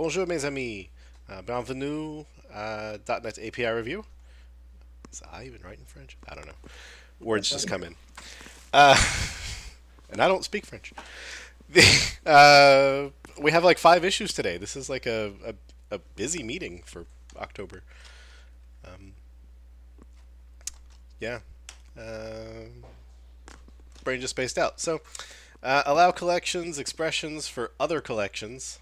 Bonjour mes amis, bienvenue .NET API review. Is I even right in French? I don't know. Words just come in. Uh, and I don't speak French. We have like 5 issues today. This is like a busy meeting for October. Um, yeah. Um Brain just spaced out. So, allow collections, expressions for other collections.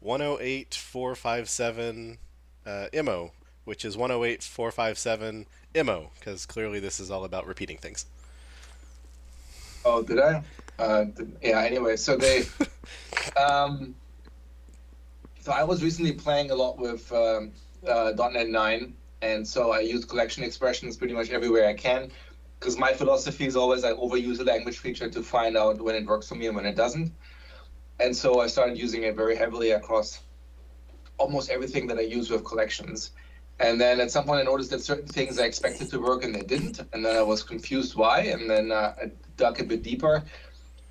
108457 IMO, which is 108457 IMO, because clearly this is all about repeating things. Oh, did I? Yeah, anyway, um, so I was recently playing a lot with .NET 9, and so I use collection expressions pretty much everywhere I can, because my philosophy is always I overuse a language feature to find out when it works for me and when it doesn't. And so I started using it very heavily across almost everything that I use with collections. And then at some point I noticed that certain things I expected to work and they didn't, and then I was confused why, and then I dug a bit deeper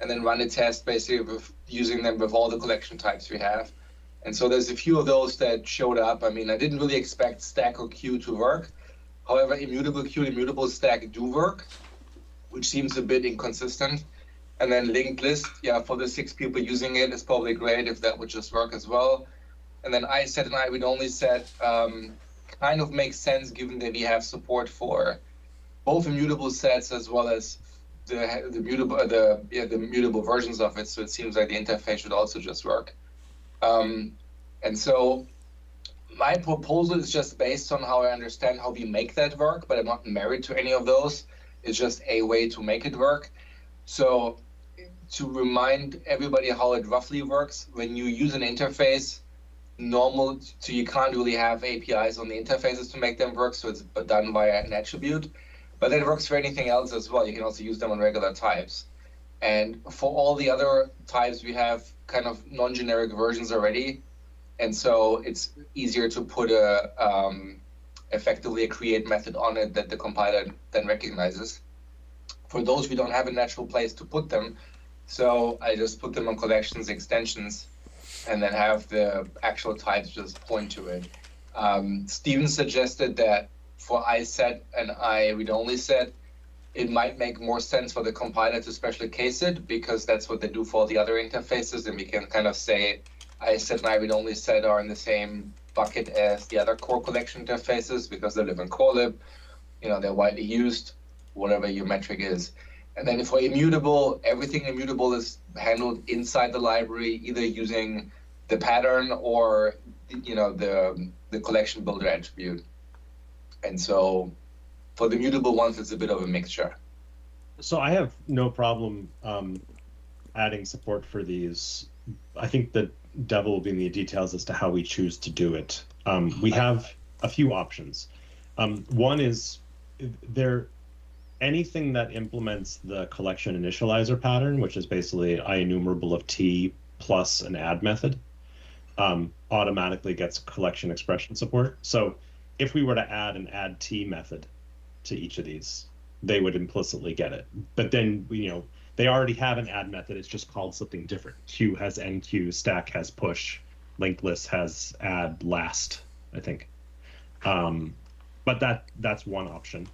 and then run a test basically with using them with all the collection types we have. And so there's a few of those that showed up. I mean, I didn't really expect stack or queue to work. However, immutable queue and immutable stack do work, which seems a bit inconsistent. And then linked list, yeah, for the 6 people using it, it's probably great if that would just work as well. And then I set and I would only set kind of makes sense given that we have support for both immutable sets as well as the mutable versions of it. So it seems like the interface should also just work. Um, and so my proposal is just based on how I understand how we make that work, but I'm not married to any of those. It's just a way to make it work. So to remind everybody how it roughly works, when you use an interface, so you can't really have APIs on the interfaces to make them work, so it's done via an attribute. But that works for anything else as well. You can also use them on regular types. And for all the other types, we have kind of non-generic versions already. And so it's easier to put effectively a create method on it that the compiler then recognizes. For those, we don't have a natural place to put them. So I just put them on collections extensions and then have the actual types just point to it. Steven suggested that for I set and I read-only set, it might make more sense for the compiler to special case it because that's what they do for all the other interfaces. And we can kind of say I set and I read-only set are in the same bucket as the other core collection interfaces because they live in corelib. They're widely used, whatever your metric is. And then for immutable, everything immutable is handled inside the library, either using the pattern or the collection builder attribute. And so for the mutable ones, it's a bit of a mixture. So I have no problem adding support for these. I think the devil will be in the details as to how we choose to do it. We have a few options. One is anything that implements the collection initializer pattern, which is basically IEnumerable of t plus an add method, automatically gets collection expression support. So if we were to add an add t method to each of these, they would implicitly get it. But then, they already have an add method. It's just called something different. Queue has enqueue, stack has push, linked list has add last, I think. But that's one option.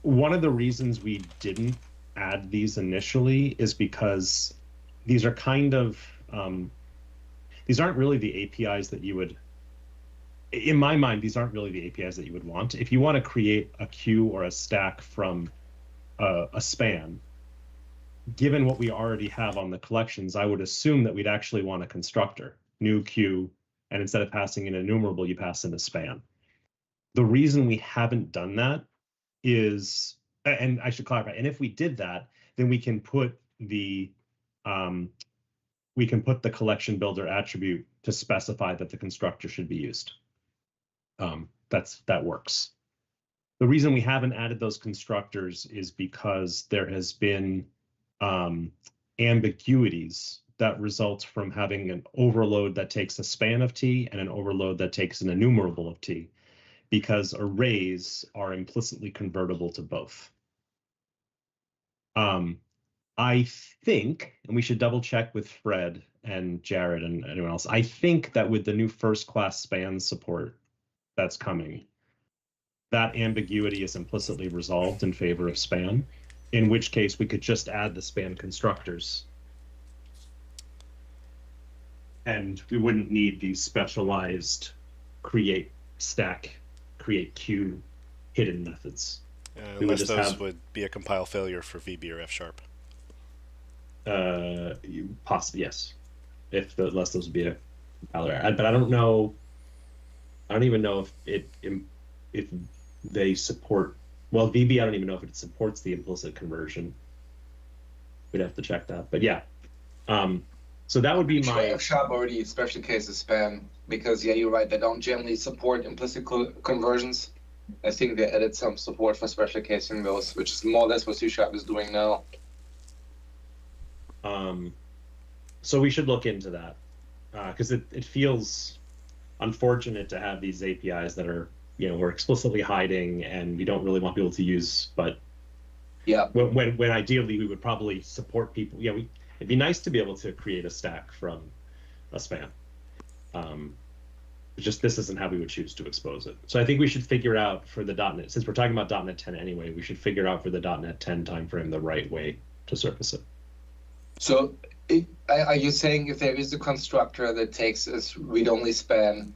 One of the reasons we didn't add these initially is because these are kind of these aren't really the APIs that you would, in my mind, these aren't really the APIs that you would want. If you want to create a queue or a stack from a span, given what we already have on the collections, I would assume that we'd actually want a constructor, new queue, and instead of passing in enumerable, you pass in a span. The reason we haven't done that is, and I should clarify, and if we did that, then we can put the collection builder attribute to specify that the constructor should be used. That works. The reason we haven't added those constructors is because there has been ambiguities that result from having an overload that takes a span of t and an overload that takes an enumerable of t, because arrays are implicitly convertible to both. I think, and we should double check with Fred and Jared and anyone else. I think that with the new first class span support that's coming, that ambiguity is implicitly resolved in favor of span, in which case we could just add the span constructors. And we wouldn't need these specialized create stack, create queue hidden methods. We would Unless just those have would be a compile failure for VB or F#. possibly yes, if unless those would be a compiler. But I don't know. I don't even know if they support. Well, VB, I don't even know if it supports the implicit conversion. We'd have to check that. But yeah, so that would be my F# already special cases span, because yeah, you're right. They don't generally support implicit conversions. I think they added some support for special casing those, which is more or less what C# is doing now. So we should look into that because it feels unfortunate to have these APIs that are, we're explicitly hiding and we don't really want people to use, but yeah, when ideally we would probably support people. Yeah, it'd be nice to be able to create a stack from a span. Just this isn't how we would choose to expose it. So I think we should figure out for the .NET, since we're talking about .NET 10 anyway, we should figure out for the .NET 10 timeframe the right way to surface it. So are you saying if there is a constructor that takes as read-only span,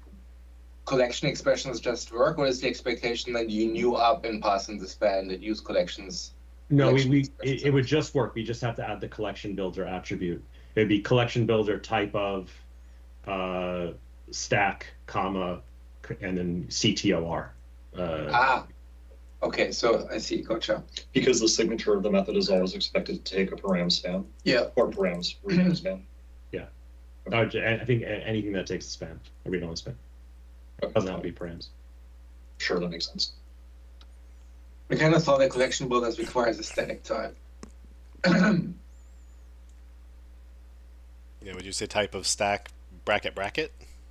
collection expressions just work, or is the expectation that you new up and pass in the span that use collections? No, it would just work. We just have to add the collection builder attribute. It'd be collection builder type of stack, comma, and then CTOR. Okay, so I see, gotcha. Because the signature of the method is always expected to take a param span. Yeah. Or params read span. Yeah. I think anything that takes a span, a read-only span. Okay. Doesn't have to be params. Sure, that makes sense. I kind of thought that collection builders requires a static type. Yeah, would you say type of stack bracket?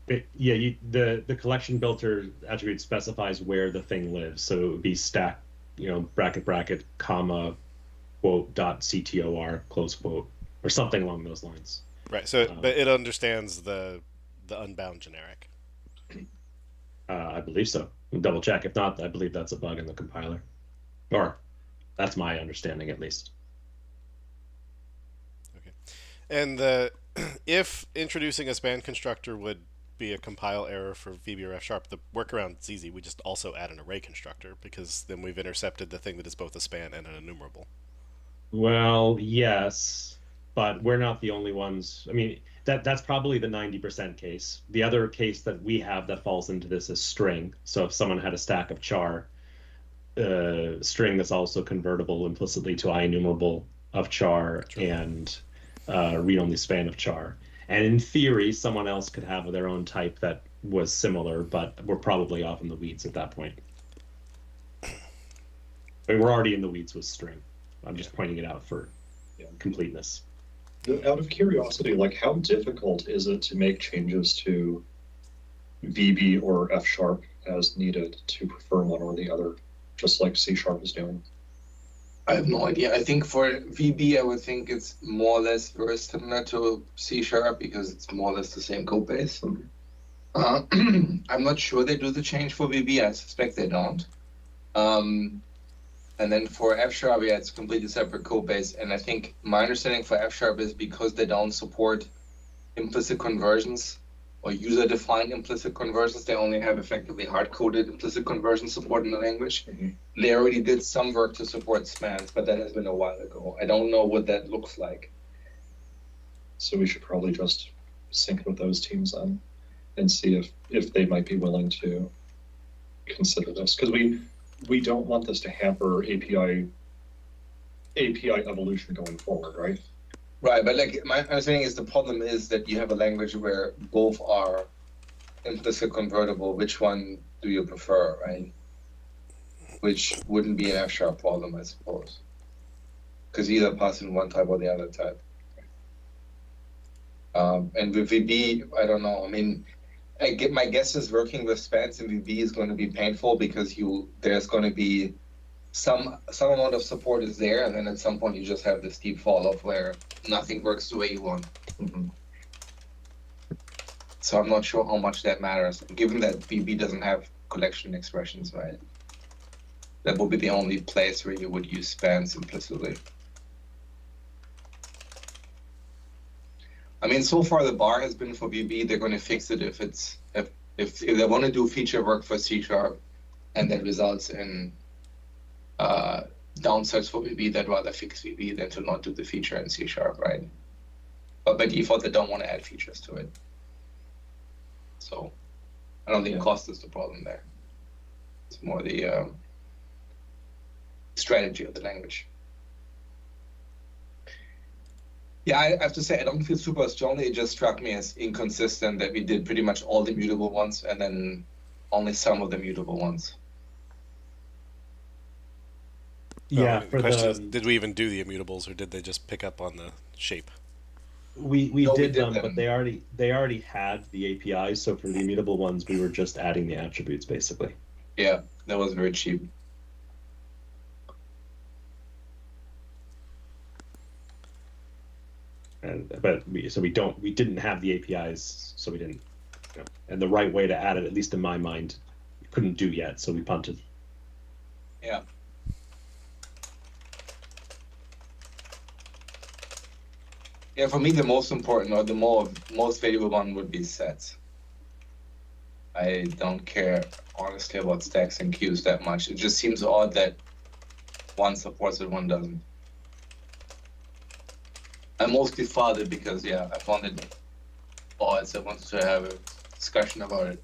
The collection builder attribute specifies where the thing lives, so it would be stack, bracket, comma, quote, dot CTOR, close quote, or something along those lines. Right. So, but it understands the unbound generic. I believe so. We'll double check. If not, I believe that's a bug in the compiler, or that's my understanding at least. Okay. And if introducing a span constructor would be a compile error for VB or F#, the workaround is easy. We just also add an array constructor, because then we've intercepted the thing that is both a span and an enumerable. Well, yes, but we're not the only ones. I mean, that's probably the 90% case. The other case that we have that falls into this is string. So if someone had a stack of char, string that's also convertible implicitly to IEnumerable of char and read-only span of char. And in theory, someone else could have their own type that was similar, but we're probably off in the weeds at that point. I mean, we're already in the weeds with string. I'm just pointing it out for completeness. Out of curiosity, how difficult is it to make changes to VB or F# as needed to prefer one or the other, just like C# is doing? I have no idea. I think for VB, I would think it's more or less very similar to C# because it's more or less the same code base. I'm not sure they do the change for VB. I suspect they don't. And then for F#, it's completely separate code base. And I think my understanding for F# is because they don't support implicit conversions or user-defined implicit conversions, they only have effectively hard-coded implicit conversion support in the language. Mm-hmm. They already did some work to support spans, but that has been a while ago. I don't know what that looks like. So we should probably just sync with those teams then and see if they might be willing to consider this. Because we don't want this to hamper API evolution going forward, right? Right, but my understanding is the problem is that you have a language where both are implicit convertible. Which one do you prefer, right? Which wouldn't be an F# problem, I suppose. Because either pass in one type or the other type. And with VB, I don't know. I mean, my guess is working with spans in VB is going to be painful because there's going to be some amount of support is there, and then at some point you just have this steep fall off where nothing works the way you want. Mhm. So I'm not sure how much that matters, given that VB doesn't have collection expressions, right? That would be the only place where you would use spans implicitly. I mean, so far the bar has been for VB. They're going to fix it if they want to do feature work for C#, and that results in downsides for VB. They'd rather fix VB than to not do the feature in C#, right? But by default, they don't want to add features to it. So I don't think cost is the problem there. It's more the strategy of the language. Yeah, I have to say, I don't feel super strongly. It just struck me as inconsistent that we did pretty much all the mutable ones and then only some of the mutable ones. Yeah, the for question the is, did we even do the immutables, or did they just pick up on the shape? we No, we did did them, them. but they already had the APIs. So for the immutable ones, we were just adding the attributes basically. Yeah, that was very cheap. We didn't have the APIs, so we didn't. And the right way to add it, at least in my mind, we couldn't do yet, so we punted. Yeah. Yeah, for me, the most important or the most valuable one would be sets. I don't care, honestly, about stacks and queues that much. It just seems odd that one supports it, one doesn't. I mostly thought it because, yeah, I found it odd, so I wanted to have a discussion about it.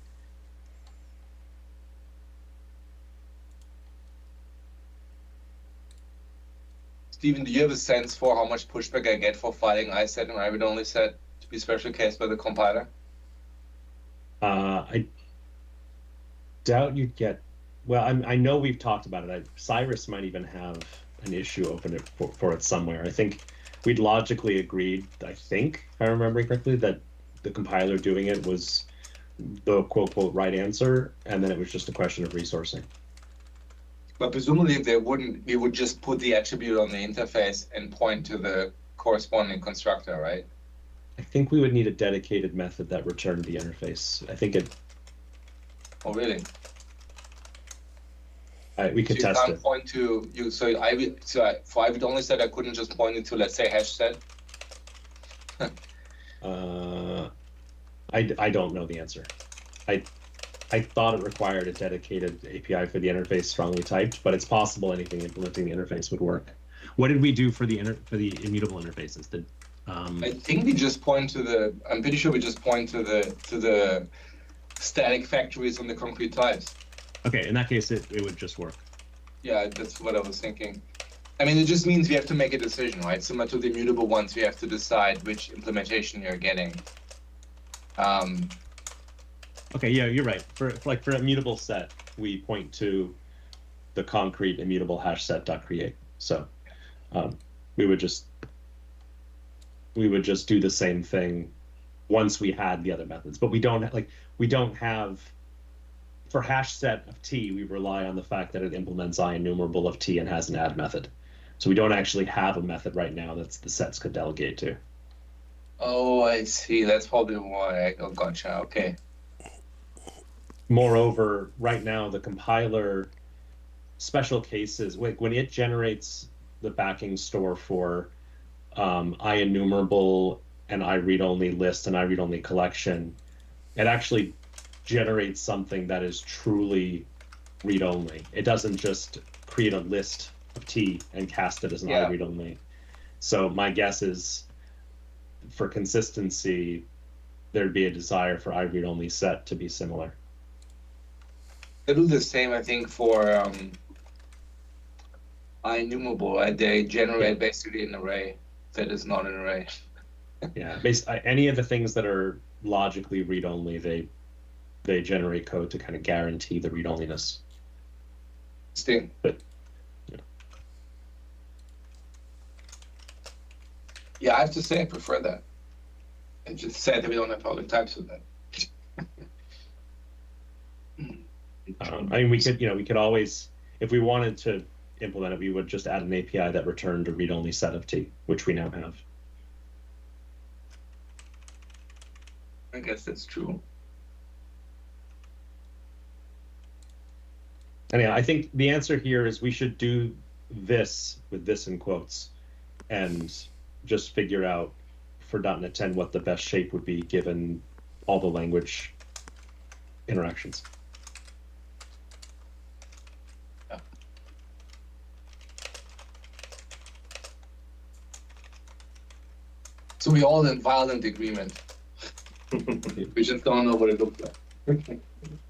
Steven, do you have a sense for how much pushback I get for filing iset and I would only set to be special case by the compiler? I doubt you'd get. Well, I know we've talked about it. Cyrus might even have an issue open it for it somewhere. I think we'd logically agreed, I think, if I remember correctly, that the compiler doing it was the quote right answer, and then it was just a question of resourcing. But presumably if they wouldn't, we would just put the attribute on the interface and point to the corresponding constructor, right? I think we would need a dedicated method that returned the interface. I think it. Oh, really? We could So you test can't it. point to you. So for I would only set, I couldn't just point it to, let's say, hash set. I don't know the answer. I thought it required a dedicated API for the interface strongly typed, but it's possible anything implementing the interface would work. What did we do for the immutable interfaces? I think we just point to the. I'm pretty sure we just point to the static factories on the concrete types. Okay, in that case, it would just work. Yeah, that's what I was thinking. I mean, it just means we have to make a decision, right? Similar to the immutable ones, we have to decide which implementation you're getting. Okay, yeah, you're right. For a immutable set, we point to the concrete immutable hash set.create. So we would just do the same thing once we had the other methods. But we don't have for hash set of t, we rely on the fact that it implements IEnumerable of t and has an add method. So we don't actually have a method right now that's the sets could delegate to. Oh, I see. That's probably why. Oh, gotcha. Okay. Moreover, right now the compiler special cases, when it generates the backing store for IEnumerable and iRead-only list and iRead-only collection, it actually generates something that is truly read-only. It doesn't just create a list of T and cast it as an iRead-only. So my guess is, for consistency, there'd be a desire for iRead-only set to be similar. They do the same, I think, for IEnumerable. They generate basically an array that is not an array. Yeah, any of the things that are logically read-only, they generate code to kind of guarantee the read-onliness. Interesting. But yeah, I have to say I prefer that. And just sad that we don't have public types with that. I mean, we could always, if we wanted to implement it, we would just add an API that returned a read-only set of T, which we now have. I guess that's true. I mean, I think the answer here is we should do this with this in quotes and just figure out for .NET 10 what the best shape would be given all the language interactions. So we all in violent agreement. We just don't know what it looks like.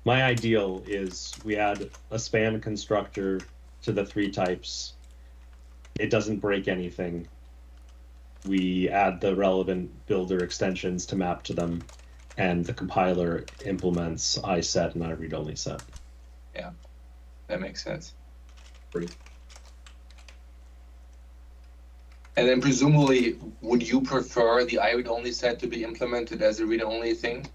My ideal is we add a span constructor to the 3 types. It doesn't break anything. We add the relevant builder extensions to map to them, and the compiler implements iSet and iRead-only set. Yeah, that makes sense. Great. And then presumably, would you prefer the iRead-only set to be implemented as a read-only thing?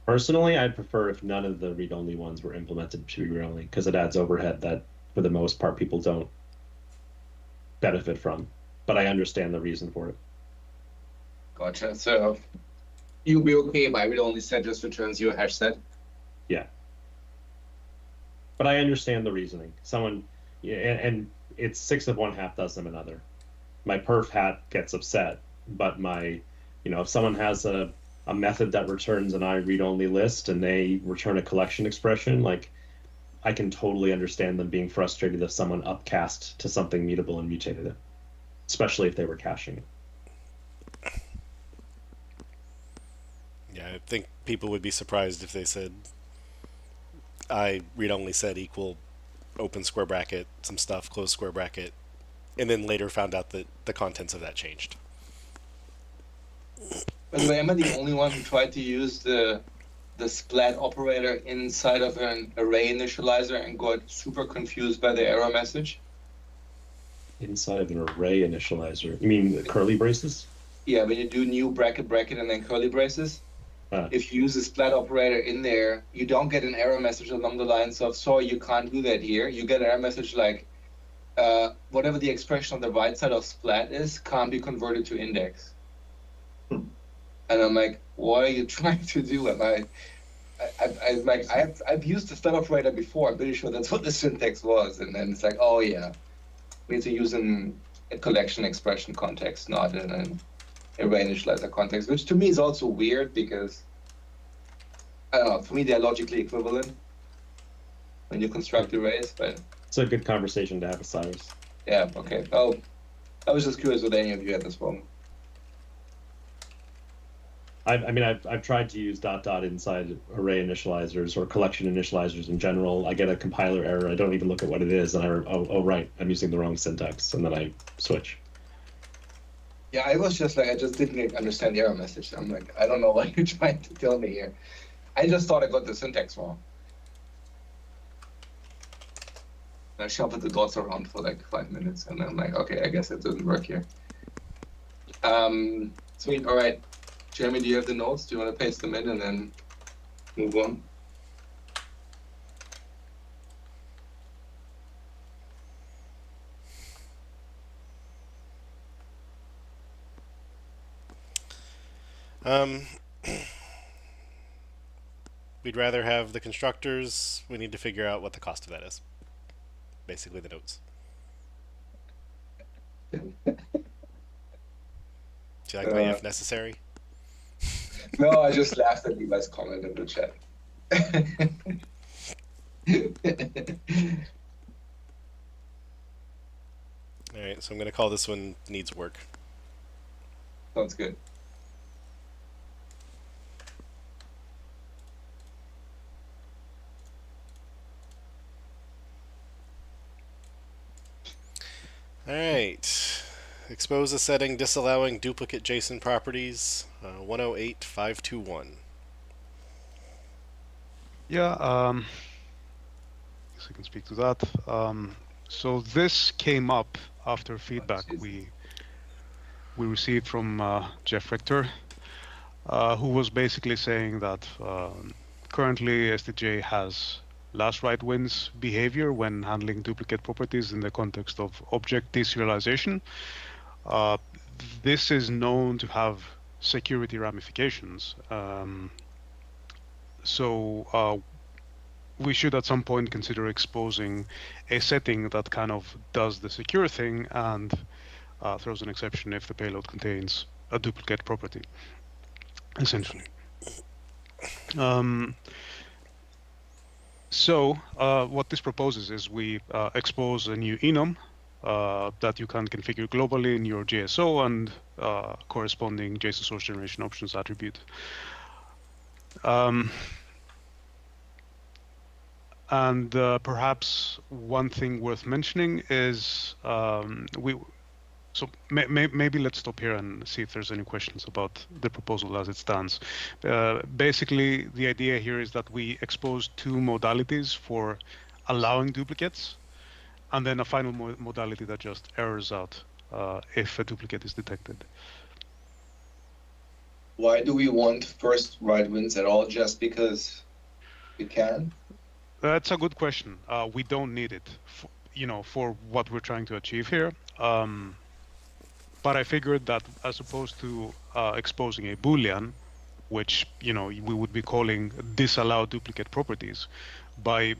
Personally, I'd prefer if none of the read-only ones were implemented to be read-only, because it adds overhead that, for the most part, people don't benefit from. But I understand the reason for it. Gotcha. So you'll be okay if iRead-only set just returns you a hash set? Yeah. But I understand the reasoning. Someone, and it's 6 of one, half dozen of another. My perf hat gets upset, but if someone has a method that returns an iRead-only list and they return a collection expression, like, I can totally understand them being frustrated if someone upcast to something mutable and mutated it, especially if they were caching it. Yeah, I think people would be surprised if they said I read-only set equal open square bracket, some stuff, close square bracket, and then later found out that the contents of that changed. By the way, am I the only one who tried to use the splat operator inside of an array initializer and got super confused by the error message? Inside of an array initializer? You mean the curly braces? Yeah, when you do new bracket, and then curly braces, if you use the splat operator in there, you don't get an error message along the lines of, sorry, you can't do that here. You get an error message like, whatever the expression on the right side of splat is, can't be converted to index. And I'm like, what are you trying to do? I've used the splat operator before. I'm pretty sure that's what the syntax was. And then it's like, oh yeah, we need to use a collection expression context, not in an array initializer context, which to me is also weird because, I don't know, for me they're logically equivalent when you construct arrays, but... It's a good conversation to have with Cyrus. Yeah, okay. Oh, I was just curious what any of you had this problem. I've tried to use ... inside array initializers or collection initializers in general. I get a compiler error. I don't even look at what it is, and oh right, I'm using the wrong syntax, and then I switch. Yeah, I was just like, I just didn't understand the error message. I'm like, I don't know what you're trying to tell me here. I just thought I got the syntax wrong. I shuffled the dots around for like 5 minutes, and I'm like, okay, I guess it doesn't work here. Sweet, all right. Jeremy, do you have the notes? Do you want to paste them in and then move on? We'd rather have the constructors. We need to figure out what the cost of that is. Basically, the notes. Do you like my if necessary? No, I just laughed at Levi's comment in the chat. Alright, so I'm going to call this one needs work. Sounds good. Alright. Expose a setting disallowing duplicate JSON properties. 108.521. Yeah, guess I can speak to that. So this came up after feedback we received from Jeff Richter, who was basically saying that currently SDJ has last write wins behavior when handling duplicate properties in the context of object deserialization. This is known to have security ramifications. So we should at some point consider exposing a setting that kind of does the secure thing and throws an exception if the payload contains a duplicate property, essentially. So what this proposes is we expose a new enum that you can configure globally in your JSO and corresponding JSON source generation options attribute. And perhaps one thing worth mentioning is maybe let's stop here and see if there's any questions about the proposal as it stands. Basically, the idea here is that we expose two modalities for allowing duplicates, and then a final modality that just errors out if a duplicate is detected. Why do we want first write wins at all? Just because we can? That's a good question. We don't need it, for what we're trying to achieve here. But I figured that as opposed to exposing a Boolean, which we would be calling disallow duplicate properties, by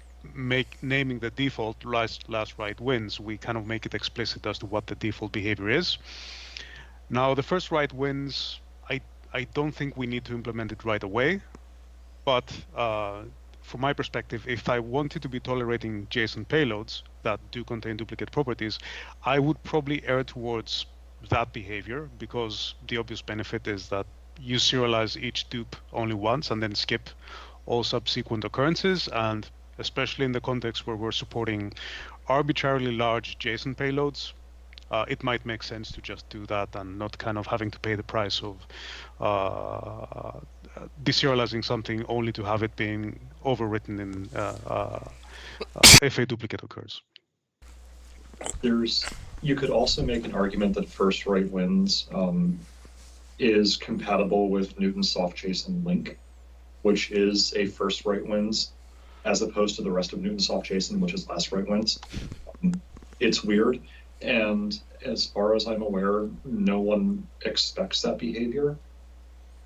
naming the default last write wins, we kind of make it explicit as to what the default behavior is. Now, the first write wins, I don't think we need to implement it right away, but from my perspective, if I wanted to be tolerating JSON payloads that do contain duplicate properties, I would probably err towards that behavior, because the obvious benefit is that you serialize each dupe only once and then skip all subsequent occurrences. And especially in the context where we're supporting arbitrarily large JSON payloads, it might make sense to just do that and not kind of having to pay the price of deserializing something only to have it being overwritten in if a duplicate occurs. You could also make an argument that first write wins is compatible with Newton's soft JSON link, which is a first write wins, as opposed to the rest of Newton's soft JSON, which is last write wins. It's weird, and as far as I'm aware, no one expects that behavior.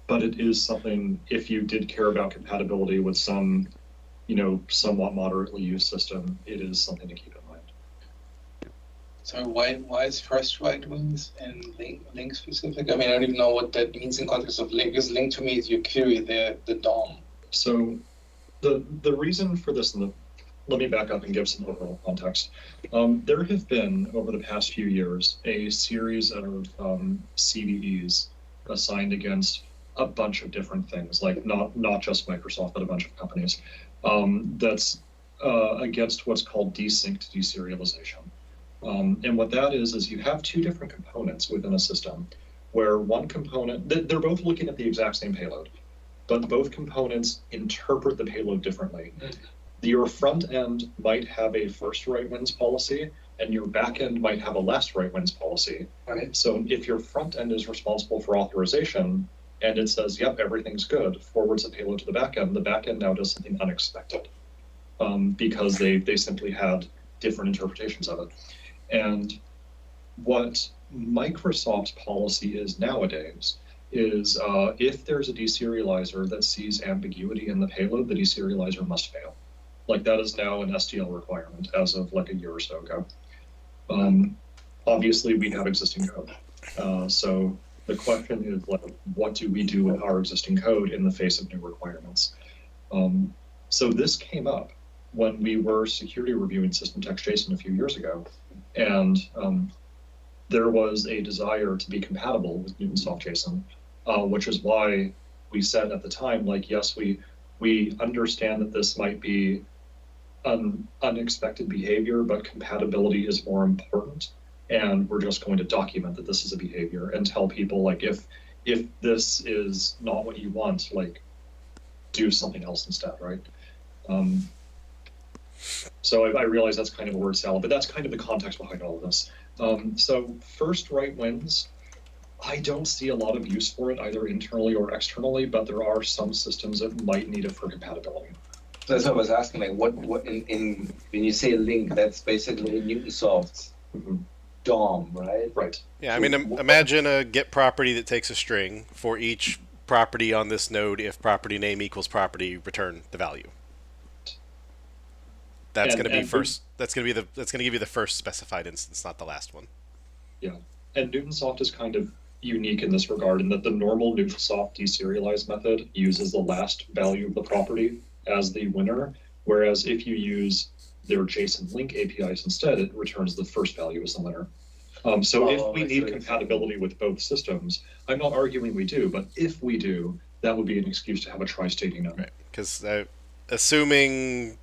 But it is something, if you did care about compatibility with some, somewhat moderately used system, it is something to keep in mind. So why is first write wins and link specific? I mean, I don't even know what that means in context of link. Because link to me is your query, the DOM. So the reason for this, let me back up and give some overall context. There have been, over the past few years, a series of CVEs assigned against a bunch of different things, like not just Microsoft, but a bunch of companies, that's against what's called desynced deserialization. And what that is you have two different components within a system, where one component, they're both looking at the exact same payload, but both components interpret the payload differently. Your front end might have a first write wins policy, and your back end might have a last write wins policy. Right. So if your front end is responsible for authorization, and it says, yep, everything's good, forwards the payload to the back end now does something unexpected, because they simply had different interpretations of it. And what Microsoft's policy is nowadays is if there's a deserializer that sees ambiguity in the payload, the deserializer must fail. Like, that is now an STL requirement as of like a year or so ago. Obviously, we have existing code. So the question is, like, what do we do with our existing code in the face of new requirements? So this came up when we were security reviewing system text JSON a few years ago, and there was a desire to be compatible with Newton soft JSON, which is why we said at the time, like, yes, we understand that this might be unexpected behavior, but compatibility is more important. And we're just going to document that this is a behavior and tell people, like, if this is not what you want, like, do something else instead, right? So I realize that's kind of a word salad, but that's kind of the context behind all of this. So first write wins, I don't see a lot of use for it either internally or externally, but there are some systems that might need it for compatibility. So that's what I was asking. Like, what in when you say link, that's basically Newtonsoft's DOM, right? Right. Yeah, I mean, imagine a get property that takes a string for each property on this node. If property name equals property, return the value. That's going to be first. That's going to give you the first specified instance, not the last one. Yeah, and Newtonsoft is kind of unique in this regard in that the normal Newtonsoft deserialize method uses the last value of the property as the winner, whereas if you use their JSON link APIs instead, it returns the first value as the winner. So if we need compatibility with both systems, I'm not arguing we do, but if we do, that would be an excuse to have a tri-state enum. Right, because assuming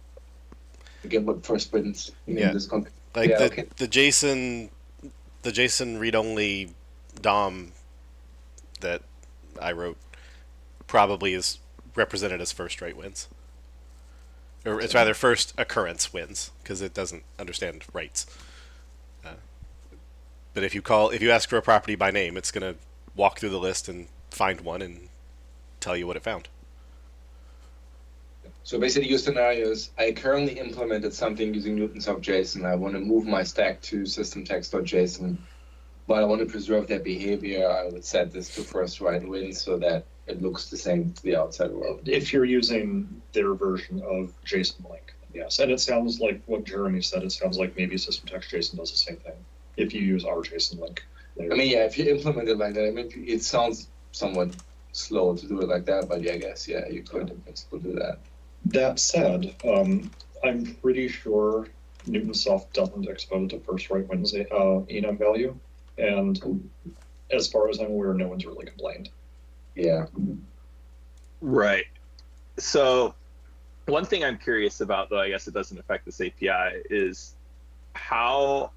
Again, what first wins? Yeah. This like yeah, the JSON read-only DOM that I wrote probably is represented as first write wins, or it's rather first occurrence wins because it doesn't understand writes. But if you ask for a property by name, it's going to walk through the list and find one and tell you what it found. So basically, your scenario is: I currently implemented something using Newtonsoft JSON. I want to move my stack to systemtext.json, but I want to preserve that behavior. I would set this to first write win so that it looks the same to the outside world. If you're using their version of JSON link, yes. And it sounds like what Jeremy said. It sounds like maybe systemtext.json does the same thing if you use our JSON link later. I mean, yeah, if you implement it like that, I mean, it sounds somewhat slow to do it like that, but yeah, I guess, yeah, you could in principle do that. That said, I'm pretty sure Newtonsoft doesn't expose to first write wins enum value, and as far as I'm aware, no one's really complained. Yeah. Right. So one thing I'm curious about, though I guess it doesn't affect this API, is how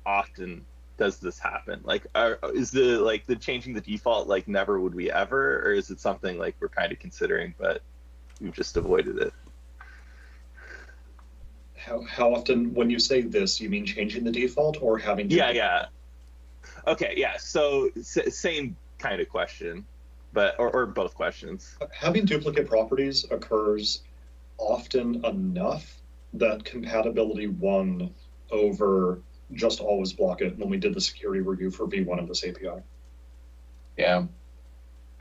often does this happen? Like, is the changing the default like never would we ever, or is it something like we're kind of considering but we've just avoided it? How often, when you say this, you mean changing the default or having to... Yeah. Okay, yeah. So same kind of question, but or both questions. Having duplicate properties occurs often enough that compatibility won over just always block it when we did the security review for V1 of this API. Yeah.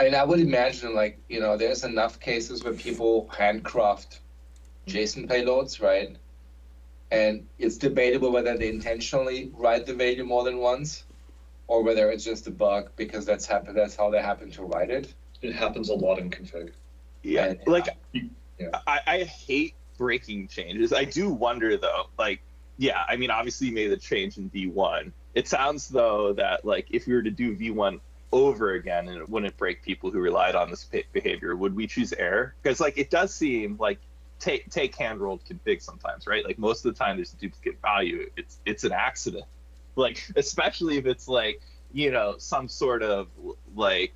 I mean, I would imagine, like, there's enough cases where people handcraft JSON payloads, right? And it's debatable whether they intentionally write the value more than once, or whether it's just a bug because that's how they happen to write it. It happens a lot in config. Yeah, I hate breaking changes. I do wonder though, yeah, I mean, obviously you made the change in V1. It sounds though that like if we were to do V1 over again and it wouldn't break people who relied on this behavior, would we choose error? Because like it does seem like take hand-rolled config sometimes, right? Like most of the time there's a duplicate value. It's an accident. Like especially if it's like, some sort of like,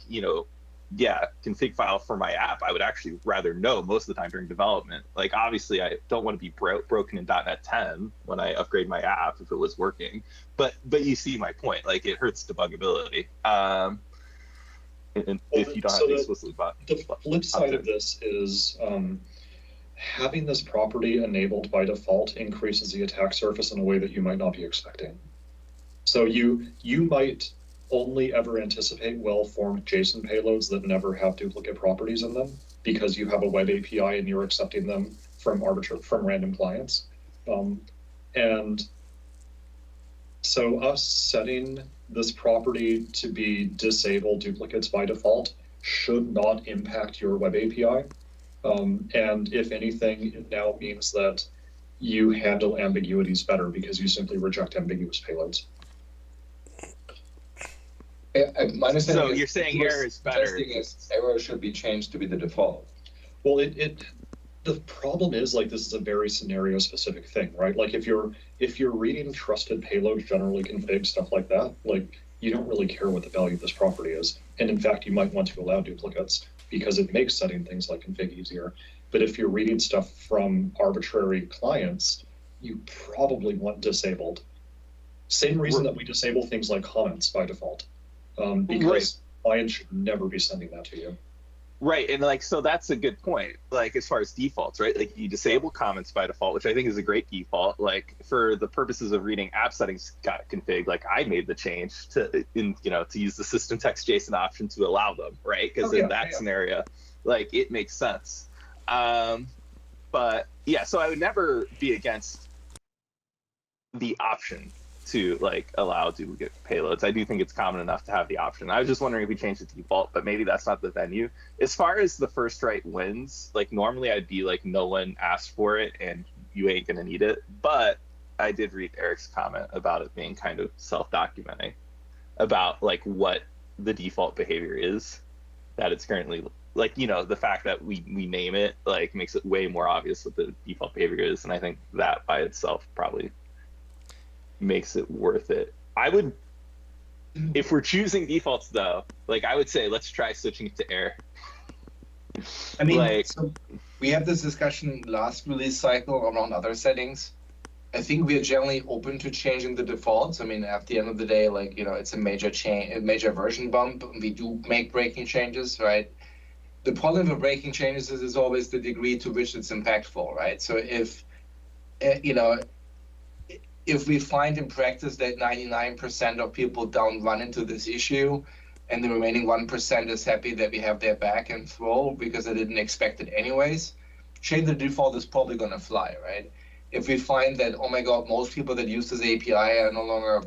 config file for my app, I would actually rather know most of the time during development. Like obviously I don't want to be broken in .NET 10 when I upgrade my app if it was working, but you see my point. Like it hurts debuggability. And if you don't have explicitly the flip side of this is having this property enabled by default increases the attack surface in a way that you might not be expecting. So you might only ever anticipate well-formed JSON payloads that never have duplicate properties in them because you have a web API and you're accepting them from random clients. And so us setting this property to be disable duplicates by default should not impact your web API. And if anything, it now means that you handle ambiguities better because you simply reject ambiguous payloads. My understanding so you're saying error is better. Error should be changed to be the default. Well, the problem is like this is a very scenario specific thing, right? Like if you're reading trusted payloads, generally config, stuff like that, like you don't really care what the value of this property is. And in fact, you might want to allow duplicates because it makes setting things like config easier. But if you're reading stuff from arbitrary clients, you probably want disabled. Same reason that we disable things like comments by default. Because clients should never be sending that to you. Right, and like so that's a good point. Like as far as defaults, right? Like you disable comments by default, which I think is a great default. Like for the purposes of reading app settings got config, like I made the change to to use the system text JSON option to allow them, right? Because in that scenario, like it makes sense. But yeah, so I would never be against the option to like allow duplicate payloads. I do think it's common enough to have the option. I was just wondering if we changed the default, but maybe that's not the venue. As far as the first right wins, like normally I'd be like, no one asked for it and you ain't gonna need it. But I did read Eric's comment about it being kind of self-documenting about like what the default behavior is, that it's currently like, the fact that we name it like makes it way more obvious what the default behavior is. And I think that by itself probably makes it worth it. I would, if we're choosing defaults though, like I would say let's try switching it to air. I mean, so we had this discussion last release cycle around other settings. I think we are generally open to changing the defaults. I mean, at the end of the day, like, it's a major change, a major version bump. We do make breaking changes, right? The problem with breaking changes is always the degree to which it's impactful, right? So if we find in practice that 99% of people don't run into this issue and the remaining 1% is happy that we have their back and throw because they didn't expect it anyways, change the default is probably going to fly, right? If we find that, oh my God, most people that use this API are no longer,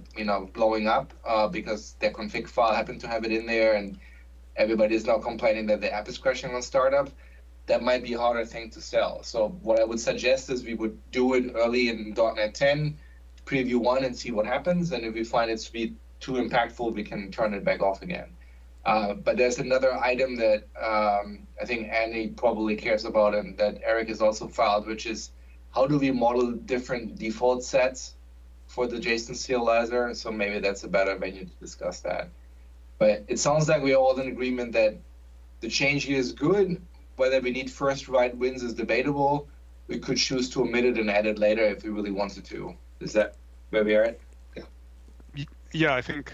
blowing up because their config file happened to have it in there and everybody is now complaining that the app is crashing on startup, that might be a harder thing to sell. So what I would suggest is we would do it early in .NET 10, preview 1 and see what happens. And if we find it to be too impactful, we can turn it back off again. But there's another item that I think Andy probably cares about and that Eric has also filed, which is how do we model different default sets for the JSON serializer? So maybe that's a better venue to discuss that. But it sounds like we're all in agreement that the change here is good. Whether we need first right wins is debatable. We could choose to omit it and add it later if we really wanted to. Is that where we are at? Yeah, I think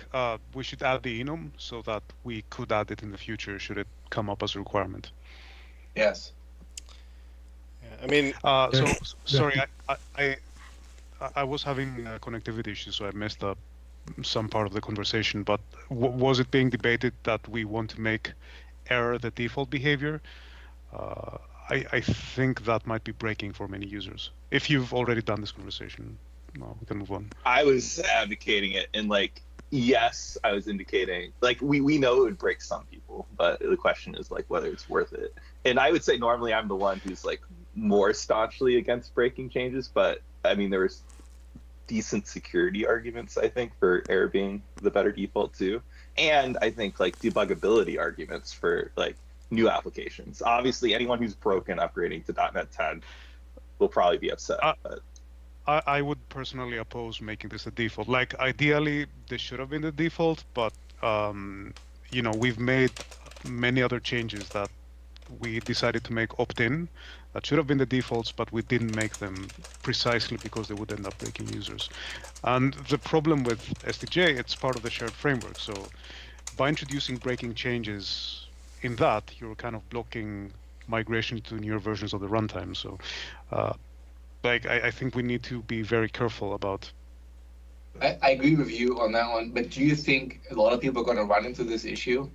we should add the enum so that we could add it in the future should it come up as a requirement. Yes. Yeah, I mean, sorry, I was having connectivity issues, so I missed some part of the conversation. But was it being debated that we want to make error the default behavior? I think that might be breaking for many users. If you've already done this conversation, we can move on. I was advocating it, and like, yes, I was indicating like we know it would break some people, but the question is like whether it's worth it. And I would say normally I'm the one who's like more staunchly against breaking changes, but I mean there was decent security arguments I think for error being the better default too, and I think like debuggability arguments for like new applications. Obviously, anyone who's broken upgrading to .NET 10 will probably be upset. But I would personally oppose making this a default. Like ideally, this should have been the default, but we've made many other changes that we decided to make opt-in that should have been the defaults, but we didn't make them precisely because they would end up breaking users. And the problem with SDJ, it's part of the shared framework. So by introducing breaking changes in that, you're kind of blocking migration to newer versions of the runtime. So I think we need to be very careful about. I agree with you on that one, but do you think a lot of people are going to run into this issue?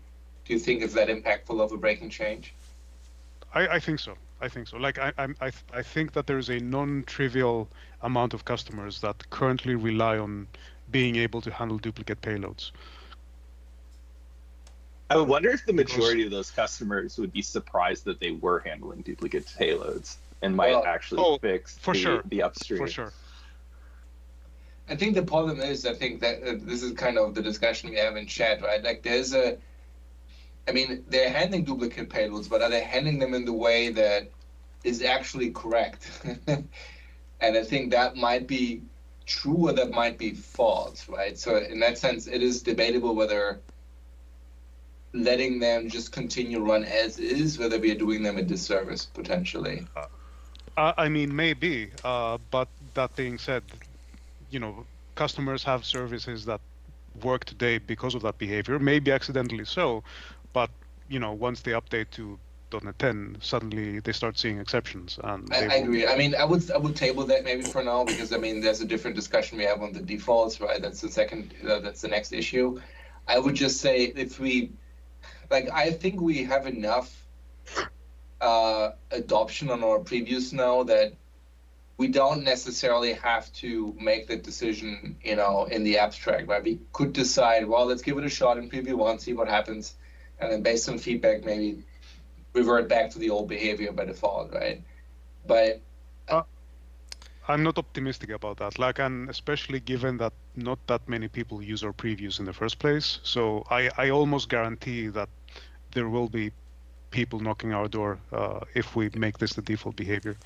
Do you think it's that impactful of a breaking change? I think so. I think so. Like I think that there is a non-trivial amount of customers that currently rely on being able to handle duplicate payloads. I would wonder if the majority of those customers would be surprised that they were handling duplicate payloads and might actually fix the upstream. For sure. I think the problem is, I think that this is kind of the discussion we have in chat, right? Like they're handling duplicate payloads, but are they handling them in the way that is actually correct? And I think that might be true or that might be false, right? So in that sense, it is debatable whether letting them just continue run as is, whether we are doing them a disservice potentially. I mean, maybe, but that being said, customers have services that work today because of that behavior, maybe accidentally so, but once they update to .NET 10, suddenly they start seeing exceptions, and I agree. I mean, I would table that maybe for now because I mean, there's a different discussion we have on the defaults, right? That's that's the next issue. I would just say if we, like, I think we have enough adoption on our previews now that we don't necessarily have to make the decision, in the abstract, right? We could decide, well, let's give it a shot in preview one, see what happens, and then based on feedback, maybe revert back to the old behavior by default, right? But I'm not optimistic about that. Like, and especially given that not that many people use our previews in the first place. So I almost guarantee that there will be people knocking our door if we make this the default behavior.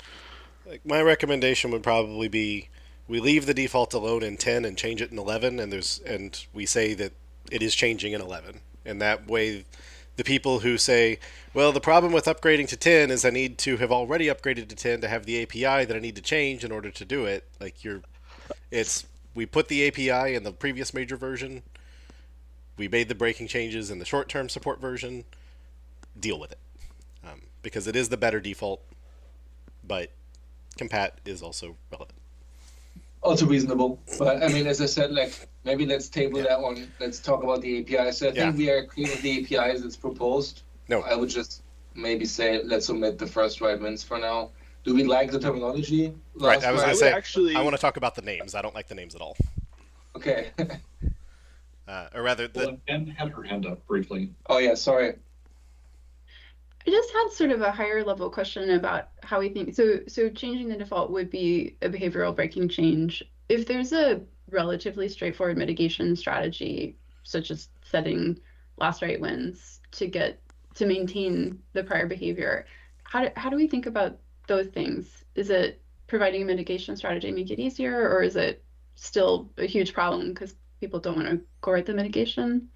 Like, my recommendation would probably be we leave the default alone in 10 and change it in 11, and we say that it is changing in 11. And that way, the people who say, well, the problem with upgrading to 10 is I need to have already upgraded to 10 to have the API that I need to change in order to do it. Like, we put the API in the previous major version. We made the breaking changes in the short-term support version. Deal with it. Because it is the better default, but compat is also relevant. also reasonable. But I mean, as I said, like, maybe let's table that one. Let's talk about the APIs. So I think we are clear with the APIs that's proposed. No. I would just maybe say let's omit the first right wins for now. Do we like the terminology? Right, I was going to say, actually... I want to talk about the names. I don't like the names at all. Okay. Or rather, Anne had her hand up briefly. Oh, yeah, sorry. I just had sort of a higher level question about how we think. So changing the default would be a behavioral breaking change. If there's a relatively straightforward mitigation strategy, such as setting last right wins to maintain the prior behavior, how do we think about those things? Is it providing a mitigation strategy make it easier, or is it still a huge problem because people don't want to go write the mitigation?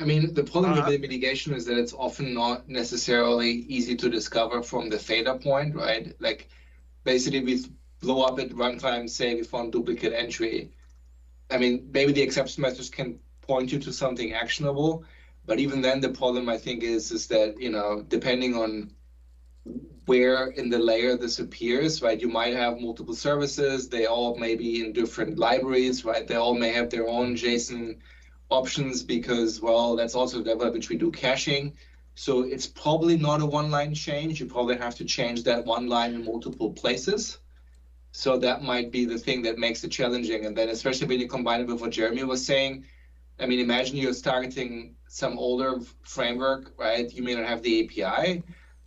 I mean, the problem with the mitigation is that it's often not necessarily easy to discover from the theta point, right? Like, basically, we blow up at runtime, say we found duplicate entry. I mean, maybe the exception message can point you to something actionable, but even then, the problem, I think, is that, depending on where in the layer this appears, right? You might have multiple services. They all may be in different libraries, right? They all may have their own JSON options because, well, that's also the level at which we do caching. So it's probably not a one-line change. You probably have to change that one line in multiple places. So that might be the thing that makes it challenging. And then especially when you combine it with what Jeremy was saying, I mean, imagine you're targeting some older framework, right? You may not have the API.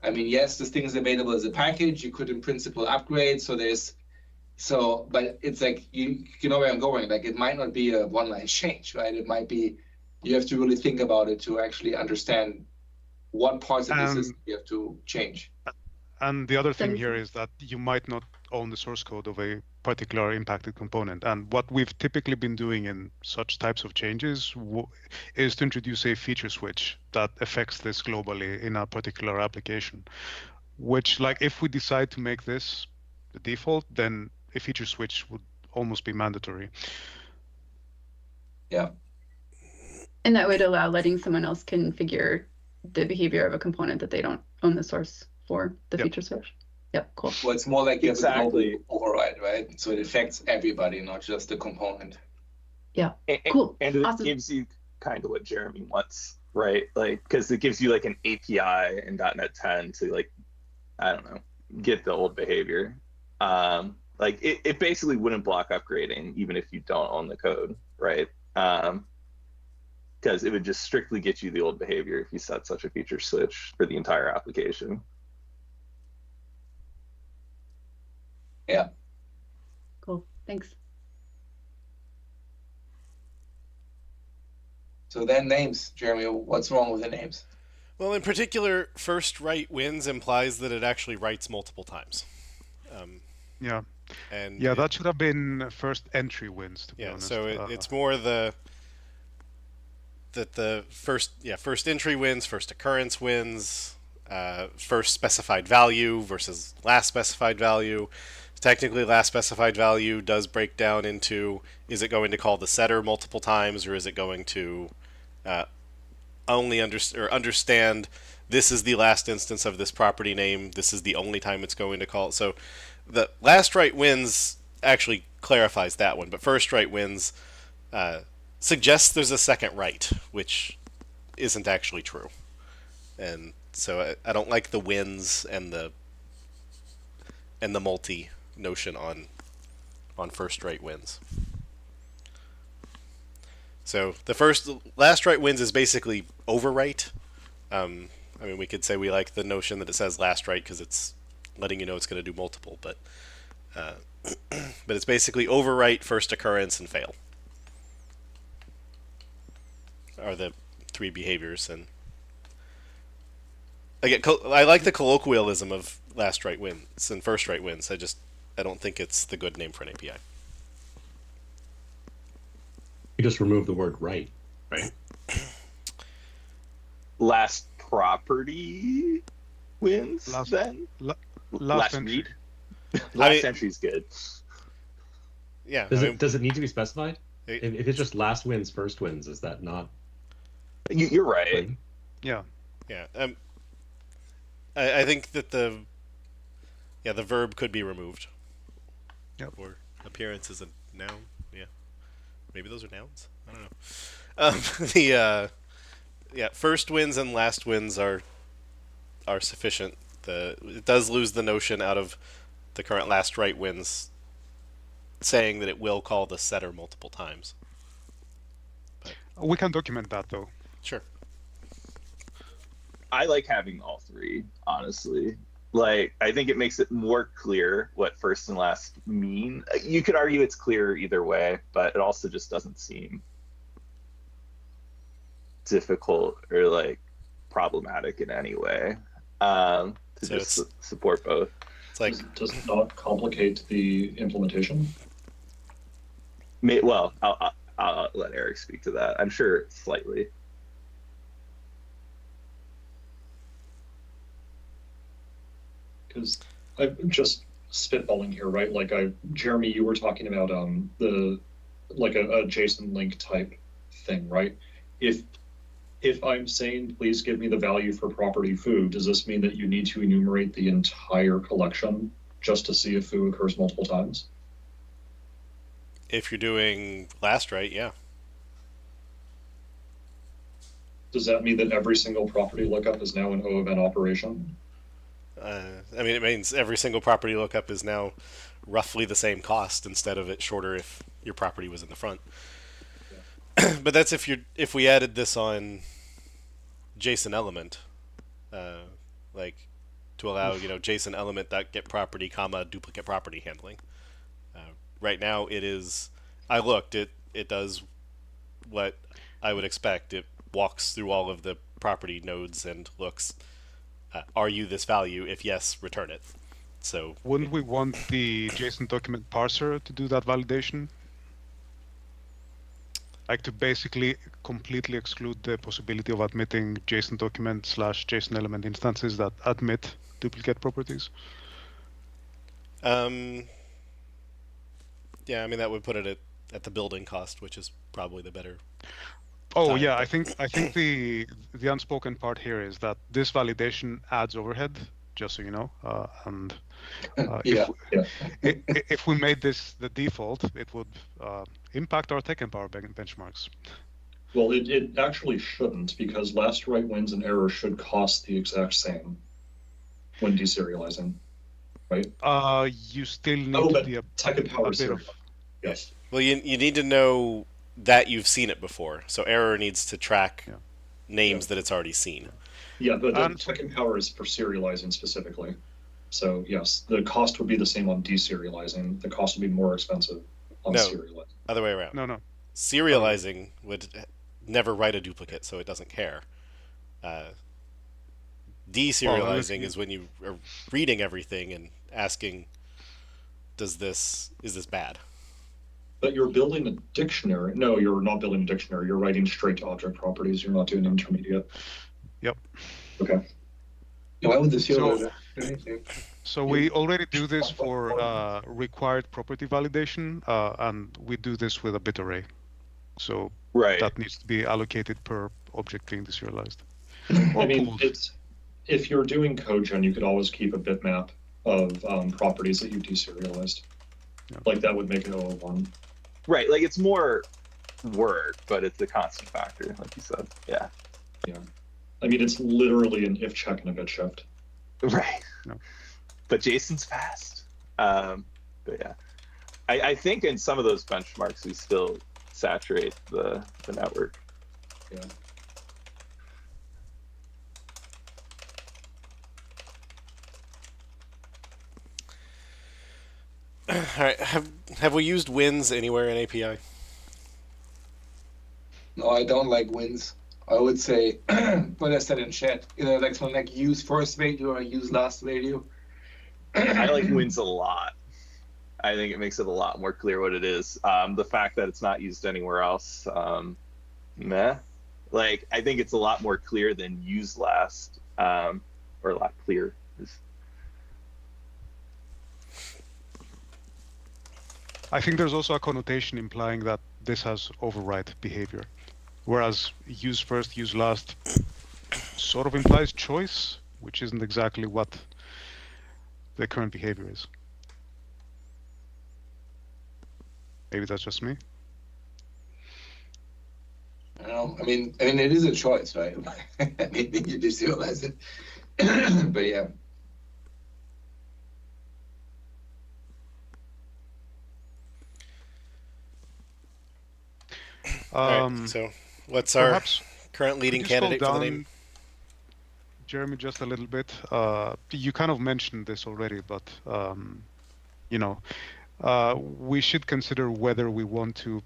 I mean, yes, this thing is available as a package. You could in principle upgrade. But it's like, you know where I'm going. Like, it might not be a one-line change, right? It might be, you have to really think about it to actually understand what parts of the system you have to change. And the other thing here is that you might not own the source code of a particular impacted component. And what we've typically been doing in such types of changes is to introduce a feature switch that affects this globally in a particular application, which, like, if we decide to make this the default, then a feature switch would almost be mandatory. Yeah. And that would allow letting someone else configure the behavior of a component that they don't own the source for the feature switch. Yep, cool. Well, it's more like you have a global override, right? So it affects everybody, not just the component. Yeah, cool. And it Awesome. gives you kind of what Jeremy wants, right? Like, because it gives you like an API in .NET 10 to, like, I don't know, get the old behavior. Like, it basically wouldn't block upgrading even if you don't own the code, right? Because it would just strictly get you the old behavior if you set such a feature switch for the entire application. Yeah. Cool, thanks. So then names, Jeremy, what's wrong with the names? Well, in particular, first write wins implies that it actually writes multiple times. Yeah. And that should have been first entry wins, to be honest. So it's more the first entry wins, first occurrence wins, first specified value versus last specified value. Technically, last specified value does break down into, is it going to call the setter multiple times, or is it going to only understand this is the last instance of this property name. This is the only time it's going to call it. So the last right wins actually clarifies that one, but first right wins suggests there's a second right, which isn't actually true. And so I don't like the wins and the multi notion on first right wins. So the last right wins is basically overwrite. I mean, we could say we like the notion that it says last right because it's letting you know it's going to do multiple, but it's basically overwrite, first occurrence, and fail are the three behaviors. And again, I like the colloquialism of last right wins and first right wins. I don't think it's the good name for an API. You just remove the word right, right? Last property wins then? Last entry. meet? Last entry's good. Yeah. Does it need to be specified? If it's just last wins, first wins, is that not? You're right. Yeah. Yeah. I think that the verb could be removed. Yep. Or appearance is a noun. Yeah. Maybe those are nouns. I don't know. First wins and last wins are sufficient. It does lose the notion out of the current last right wins, saying that it will call the setter multiple times. We can document that though. Sure. I like having all three, honestly. Like, I think it makes it more clear what first and last mean. You could argue it's clear either way, but it also just doesn't seem difficult or like problematic in any way to support both. It's like, does it not complicate the implementation? Well, I'll let Eric speak to that. I'm sure slightly. Because I'm just spitballing here, right? Like Jeremy, you were talking about a JSON link type thing, right? If I'm saying please give me the value for property foo, does this mean that you need to enumerate the entire collection just to see if foo occurs multiple times? if you're doing last right, yeah. Does that mean that every single property lookup is now an O of N operation? I mean, it means every single property lookup is now roughly the same cost instead of it shorter if your property was in the front. Yeah. But that's if we added this on JSON element, like to allow JSON element .get property comma duplicate property handling. Right now it is. I looked. It does what I would expect. It walks through all of the property nodes and looks. Are you this value? If yes, return it. So wouldn't we want the JSON document parser to do that validation? Like to basically completely exclude the possibility of admitting JSON document / JSON element instances that admit duplicate properties? Yeah, I mean that would put it at the building cost, which is probably the better. Oh yeah, I think the unspoken part here is that this validation adds overhead, just so you know, and if we made this the default, it would impact our tech empower benchmarks. Well, it actually shouldn't, because last right wins and error should cost the exact same when deserializing, right? You still need to be tech empower bit of. Yes. Well, you need to know that you've seen it before. So error needs to track names that it's already seen. Yeah, but the tech empower is for serializing specifically. So yes, the cost would be the same on deserializing. The cost would be more expensive on serializing. Other way around. No. Serializing would never write a duplicate, so it doesn't care. Deserializing is when you are reading everything and asking, is this bad? But you're building a dictionary. No, you're not building a dictionary. You're writing straight to object properties. You're not doing intermediate. Yep. Okay. Why would the serializer do anything? So we already do this for required property validation, and we do this with a bit array. So that needs to be allocated per object being deserialized. I mean, if you're doing code gen, you could always keep a bitmap of properties that you've deserialized. Yeah. Like that would make it 001. Right, like it's more work, but it's a constant factor, like you said. Yeah. Yeah. I mean, it's literally an if check and a bit shift. Right. No. But JSON's fast. But yeah, I think in some of those benchmarks we still saturate the network. Yeah. All right. Have we used wins anywhere in API? No, I don't like wins. I would say what I said in chat, like something like use first value or use last value. I like wins a lot. I think it makes it a lot more clear what it is. The fact that it's not used anywhere else, meh. Like, I think it's a lot more clear than use last, or a lot clearer. I think there's also a connotation implying that this has override behavior, whereas use first, use last sort of implies choice, which isn't exactly what the current behavior is. Maybe that's just me. I don't know. I mean, it is a choice, right? I mean, you just realize it. But yeah. All right. So, what's our Perhaps current leading could you scroll candidate for the down, name? Jeremy, just a little bit. You kind of mentioned this already, but we should consider whether we want to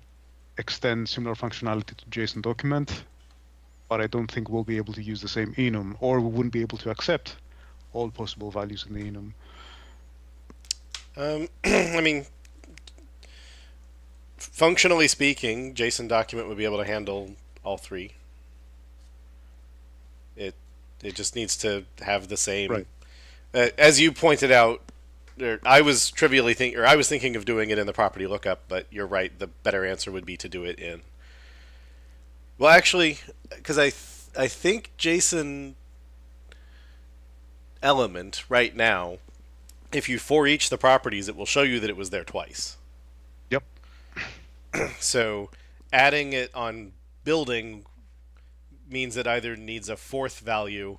extend similar functionality to JSON document, but I don't think we'll be able to use the same enum, or we wouldn't be able to accept all possible values in the enum. I mean, functionally speaking, JSON document would be able to handle all three. It just needs to have the same. Right. As you pointed out, I was thinking of doing it in the property lookup, but you're right. The better answer would be to do it in. Well, actually, because I think JSON element right now, if you for each the properties, it will show you that it was there twice. Yep. So adding it on building means it either needs a fourth value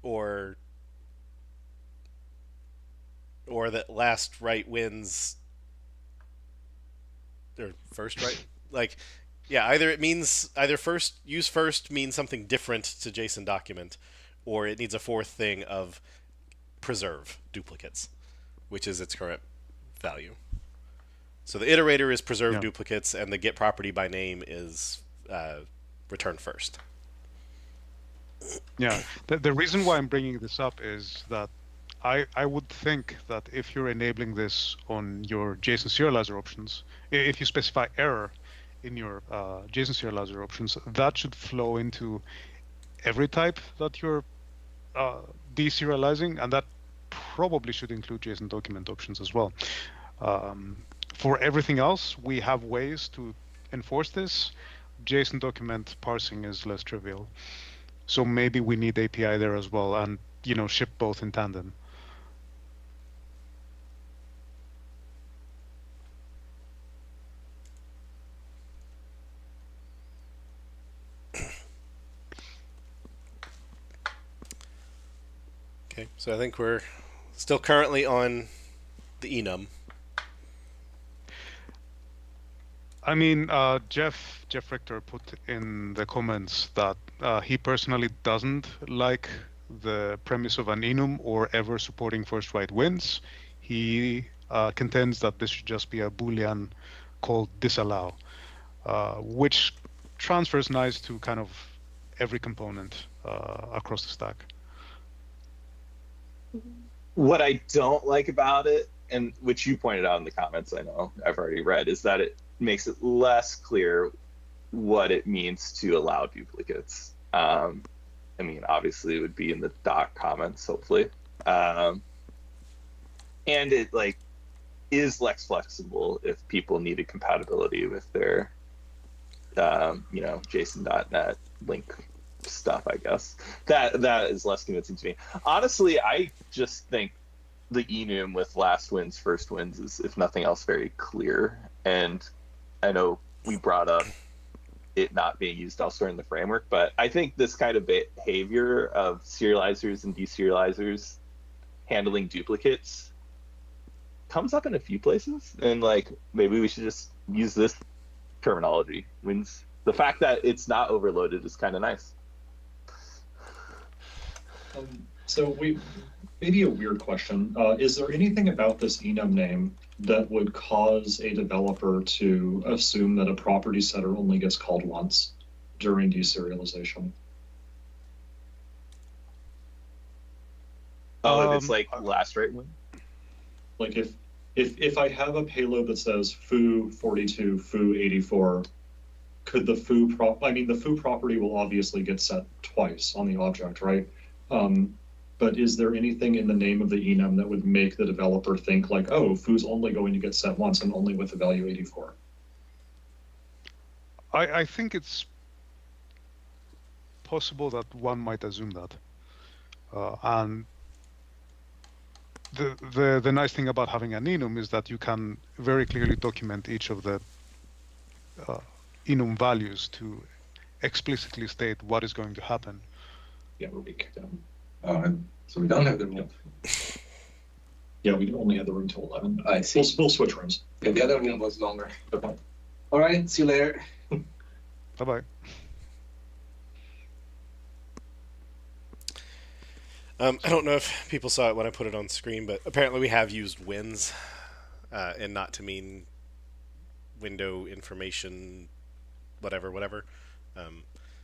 or that last right wins, or first right, like, yeah, either use first means something different to JSON document, or it needs a fourth thing of preserve duplicates, which is its current value. So the iterator is preserve duplicates, and the get property by name is return first. Yeah, the reason why I'm bringing this up is that I would think that if you're enabling this on your JSON serializer options, if you specify error in your JSON serializer options, that should flow into every type that you're deserializing, and that probably should include JSON document options as well. For everything else, we have ways to enforce this. JSON document parsing is less trivial. So maybe we need API there as well, and ship both in tandem. Okay, so I think we're still currently on the enum. I mean, Jeff Richter put in the comments that he personally doesn't like the premise of an enum or ever supporting first right wins. He contends that this should just be a Boolean called disallow, which transfers nice to kind of every component across the stack. What I don't like about it, and which you pointed out in the comments, I know I've already read, is that it makes it less clear what it means to allow duplicates. I mean, obviously it would be in the doc comments, hopefully. And it is less flexible if people needed compatibility with their JSON.NET link stuff, I guess. That is less convincing to me. Honestly, I just think the enum with last wins, first wins is, if nothing else, very clear. And I know we brought up it not being used elsewhere in the framework, but I think this kind of behavior of serializers and deserializers handling duplicates comes up in a few places, and like maybe we should just use this terminology. Wins. The fact that it's not overloaded is kind of nice. So maybe a weird question. Is there anything about this enum name that would cause a developer to assume that a property setter only gets called once during deserialization? Oh, if it's like last right one? Like if I have a payload that says foo 42, foo 84, could the foo the foo property will obviously get set twice on the object, right? But is there anything in the name of the enum that would make the developer think like, oh, foo's only going to get set once and only with the value 84? I think it's possible that one might assume that. And the nice thing about having an enum is that you can very clearly document each of the enum values to explicitly state what is going to happen. Yeah, we'll be kicked out. So we don't have the room. Yeah, we only had the room till 11. I see. We'll switch rooms. Yeah, the other room was longer. Okay. All right, see you later. Bye-bye. I don't know if people saw it when I put it on screen, but apparently we have used wins, and not to mean window information, whatever.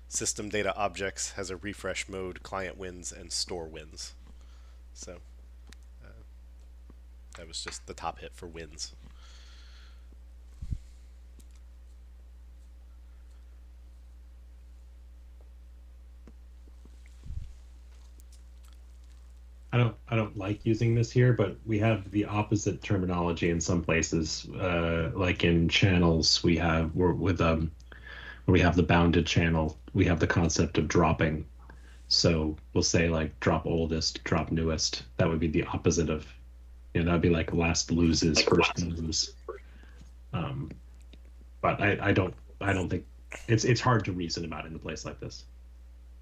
System data objects has a refresh mode, client wins, and store wins. So that was just the top hit for wins. I don't like using this here, but we have the opposite terminology in some places. Like in channels, we have where we have the bounded channel, we have the concept of dropping. So we'll say like drop oldest, drop newest. That would be the opposite of, that would be like last loses, first loses. But I don't think it's hard to reason about in a place like this.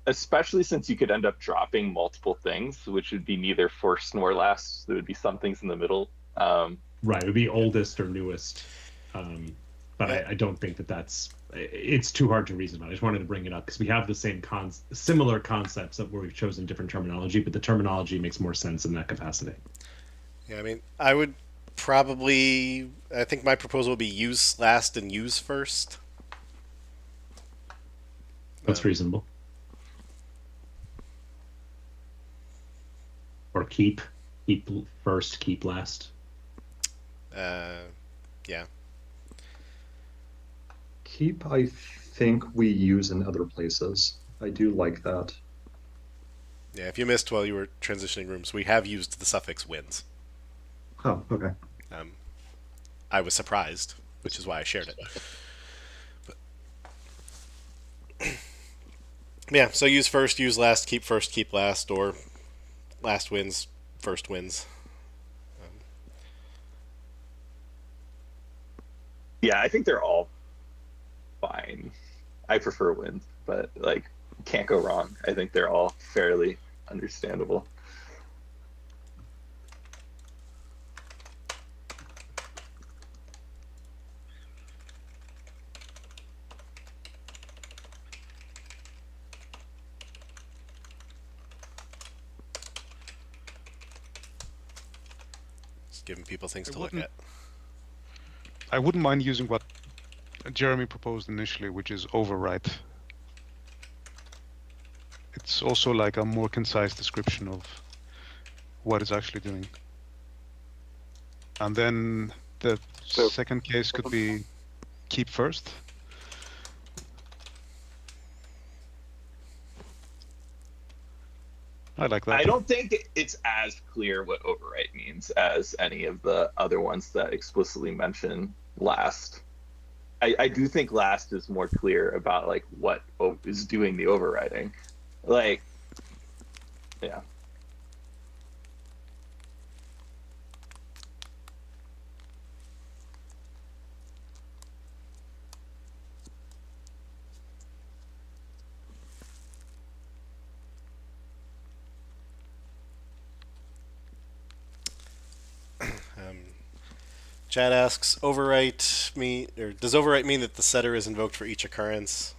Especially since you could end up dropping multiple things, which would be neither first nor last. There would be some things in the middle. Right, it would be oldest or newest. But I don't think it's too hard to reason about. I just wanted to bring it up because we have the same similar concepts of where we've chosen different terminology, but the terminology makes more sense in that capacity. Yeah, I mean, I think my proposal would be use last and use first. That's reasonable. Or keep first, keep last. Yeah. Keep, I think we use in other places. I do like that. Yeah, if you missed while you were transitioning rooms, we have used the suffix wins. Oh, okay. I was surprised, which is why I shared it. But yeah, so use first, use last, keep last, or last wins, first wins. Yeah, I think they're all fine. I prefer wins, but like can't go wrong. I think they're all fairly understandable. Just giving people things to look at. I wouldn't mind using what Jeremy proposed initially, which is overwrite. It's also like a more concise description of what it's actually doing. And then the second case could be keep first. I like that. I don't think it's as clear what overwrite means as any of the other ones that explicitly mention last. I do think last is more clear about like what is doing the overwriting. Like, yeah. Chad asks, does overwrite mean that the setter is invoked for each occurrence?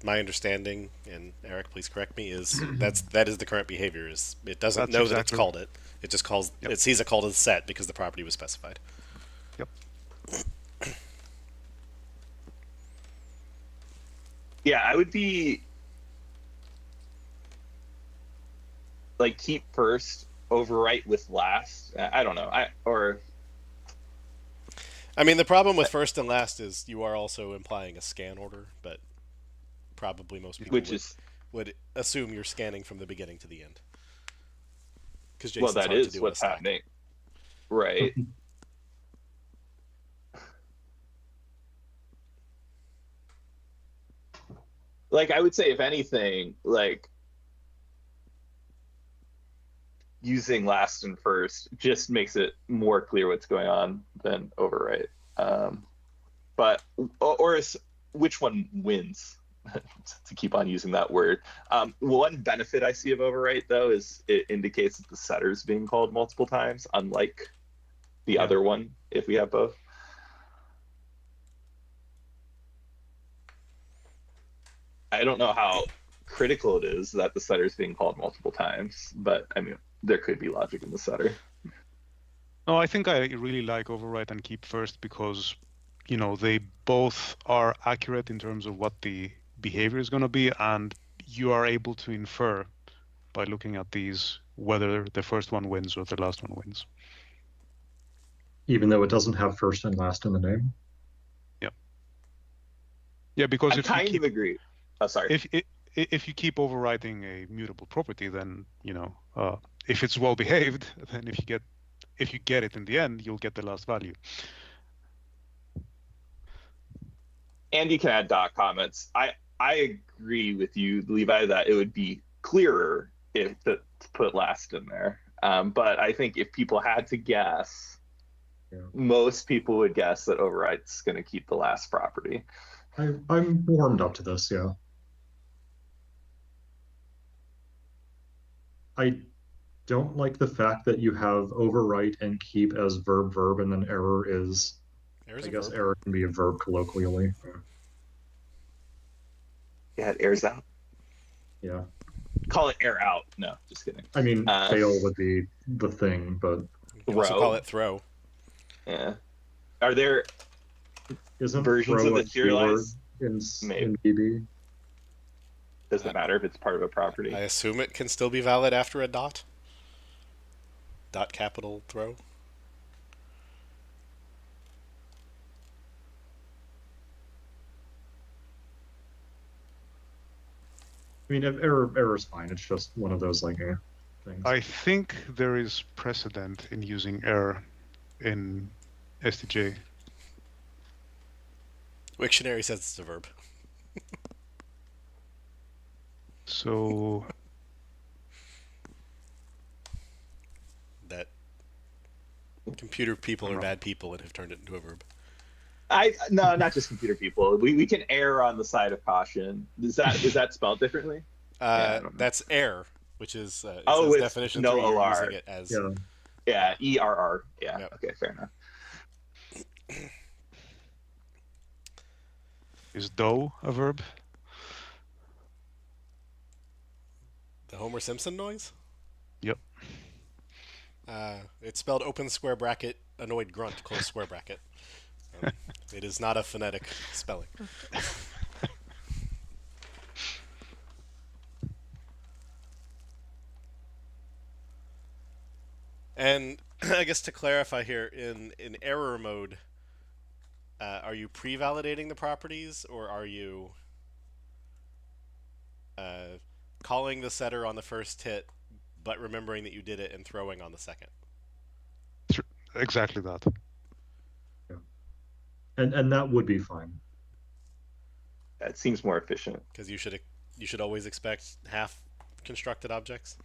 My understanding, and Eric, please correct me, is that is the current behavior. Is it doesn't That's know that it's exactly- called it. It just calls Yep. it sees a call to the set because the property was specified. Yep. Yeah, I would be like keep first, overwrite with last. I don't know. I mean, the problem with first and last is you are also implying a scan order, but probably most people would assume you're scanning from the beginning to the end. Because well, that hard to is do what's in a stack. happening, right? Like, I would say, if anything, like using last and first just makes it more clear what's going on than overwrite. But which one wins? To keep on using that word. One benefit I see of overwrite, though, is it indicates that the setter is being called multiple times, unlike the other one if we have both. I don't know how critical it is that the setter is being called multiple times, but I mean, there could be logic in the setter. No, I think I really like overwrite and keep first because, they both are accurate in terms of what the behavior is going to be, and you are able to infer by looking at these whether the first one wins or the last one wins. Even though it doesn't have first and last in the name? Yeah, because I kind of agree. Oh, sorry. If you keep overwriting a mutable property, then if it's well behaved, then if you get it in the end, you'll get the last value. And you can add dot comments. I agree with you, Levi, that it would be clearer to put last in there. But I think if people had to guess, most people would guess that overwrite's going to keep the last property. I'm warmed up to this, yeah. I don't like the fact that you have overwrite and keep as verb, and then error is. I guess error can be a verb colloquially. Yeah, it airs out. Yeah. Call it air out. No, just kidding. I mean, fail would be the thing, but you can also call it throw. Yeah. Are there isn't versions of the serialize in VB? Does it matter if it's part of a property? I assume it can still be valid after a dot. Dot capital throw. I mean, error is fine. It's just one of those things. I think there is precedent in using error in STJ. Wiktionary says it's a verb. So that computer people are bad people and have turned it into a verb. No, not just computer people. We can err on the side of caution. Is that spelled differently? That's err, which is it's definition no 3, you're OR. using it as ERR. Yeah. Yep. Okay, fair enough. Is do a verb? The Homer Simpson noise? Yep. It's spelled open square bracket, annoyed grunt, close square bracket. It is not a phonetic spelling. And I guess to clarify here, in error mode, are you pre-validating the properties, or are you calling the setter on the first hit, but remembering that you did it and throwing on the second? Exactly that. Yeah. And that would be fine. That seems more efficient. Because you should always expect half constructed objects?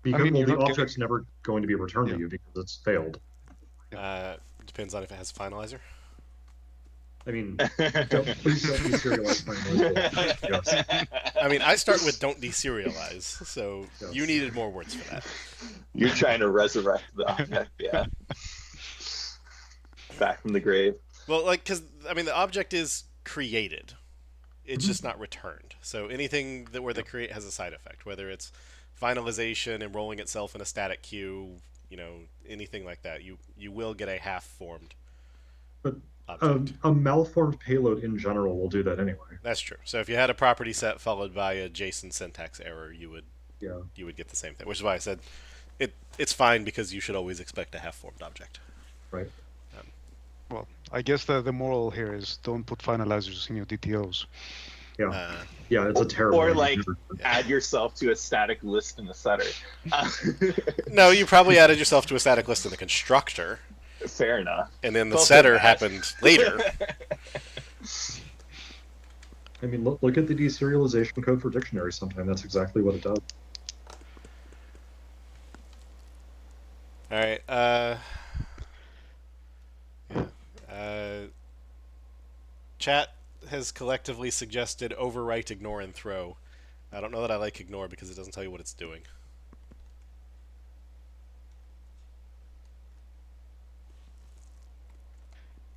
Because mean, you're the not getting- object's never going to be returned to Yeah. you because it's failed. Depends on if it has a finalizer. I mean, please don't deserialize finalized. Yes. I mean, I start with don't deserialize, so Yes. you needed more words for that. You're trying to resurrect the object, yeah. Back from the grave. Well, like, because, I mean, the object is created. It's just not returned. So anything where the create has a side effect, whether it's finalization, enrolling itself in a static queue, anything like that, you will get a half-formed But object. a malformed payload in general will do that anyway. That's true. So if you had a property set followed by a JSON syntax error, you would get the same thing. Which is why I said it's fine because you should always expect a half-formed object. Right. Well, I guess the moral here is don't put finalizers in your DTOs. Yeah. Yeah, it's a terrible. Or idea. add yourself to a static list in the setter. No, you probably added yourself to a static list in the constructor, Fair enough. and then the Both of setter that. happened later. I mean, look at the deserialization code for dictionary sometime. That's exactly what it does. All right. Chat has collectively suggested overwrite, ignore, and throw. I don't know that I like ignore because it doesn't tell you what it's doing.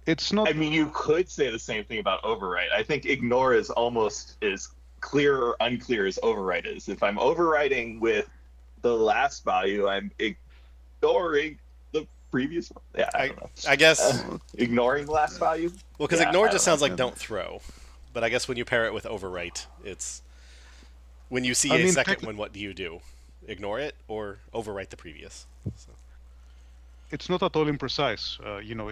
It's not. I mean, you could say the same thing about overwrite. I think ignore is almost as clear or unclear as overwrite is. If I'm overwriting with the last value, I'm ignoring the previous one. Yeah, I don't know. I guess. Ignoring the last value? Well, because Yeah, ignore I just don't sounds know. like don't throw. But I guess when you pair it with overwrite, it's when you see I a mean, second one, what do you do? Ignore it or overwrite the previous? So. It's not at all imprecise.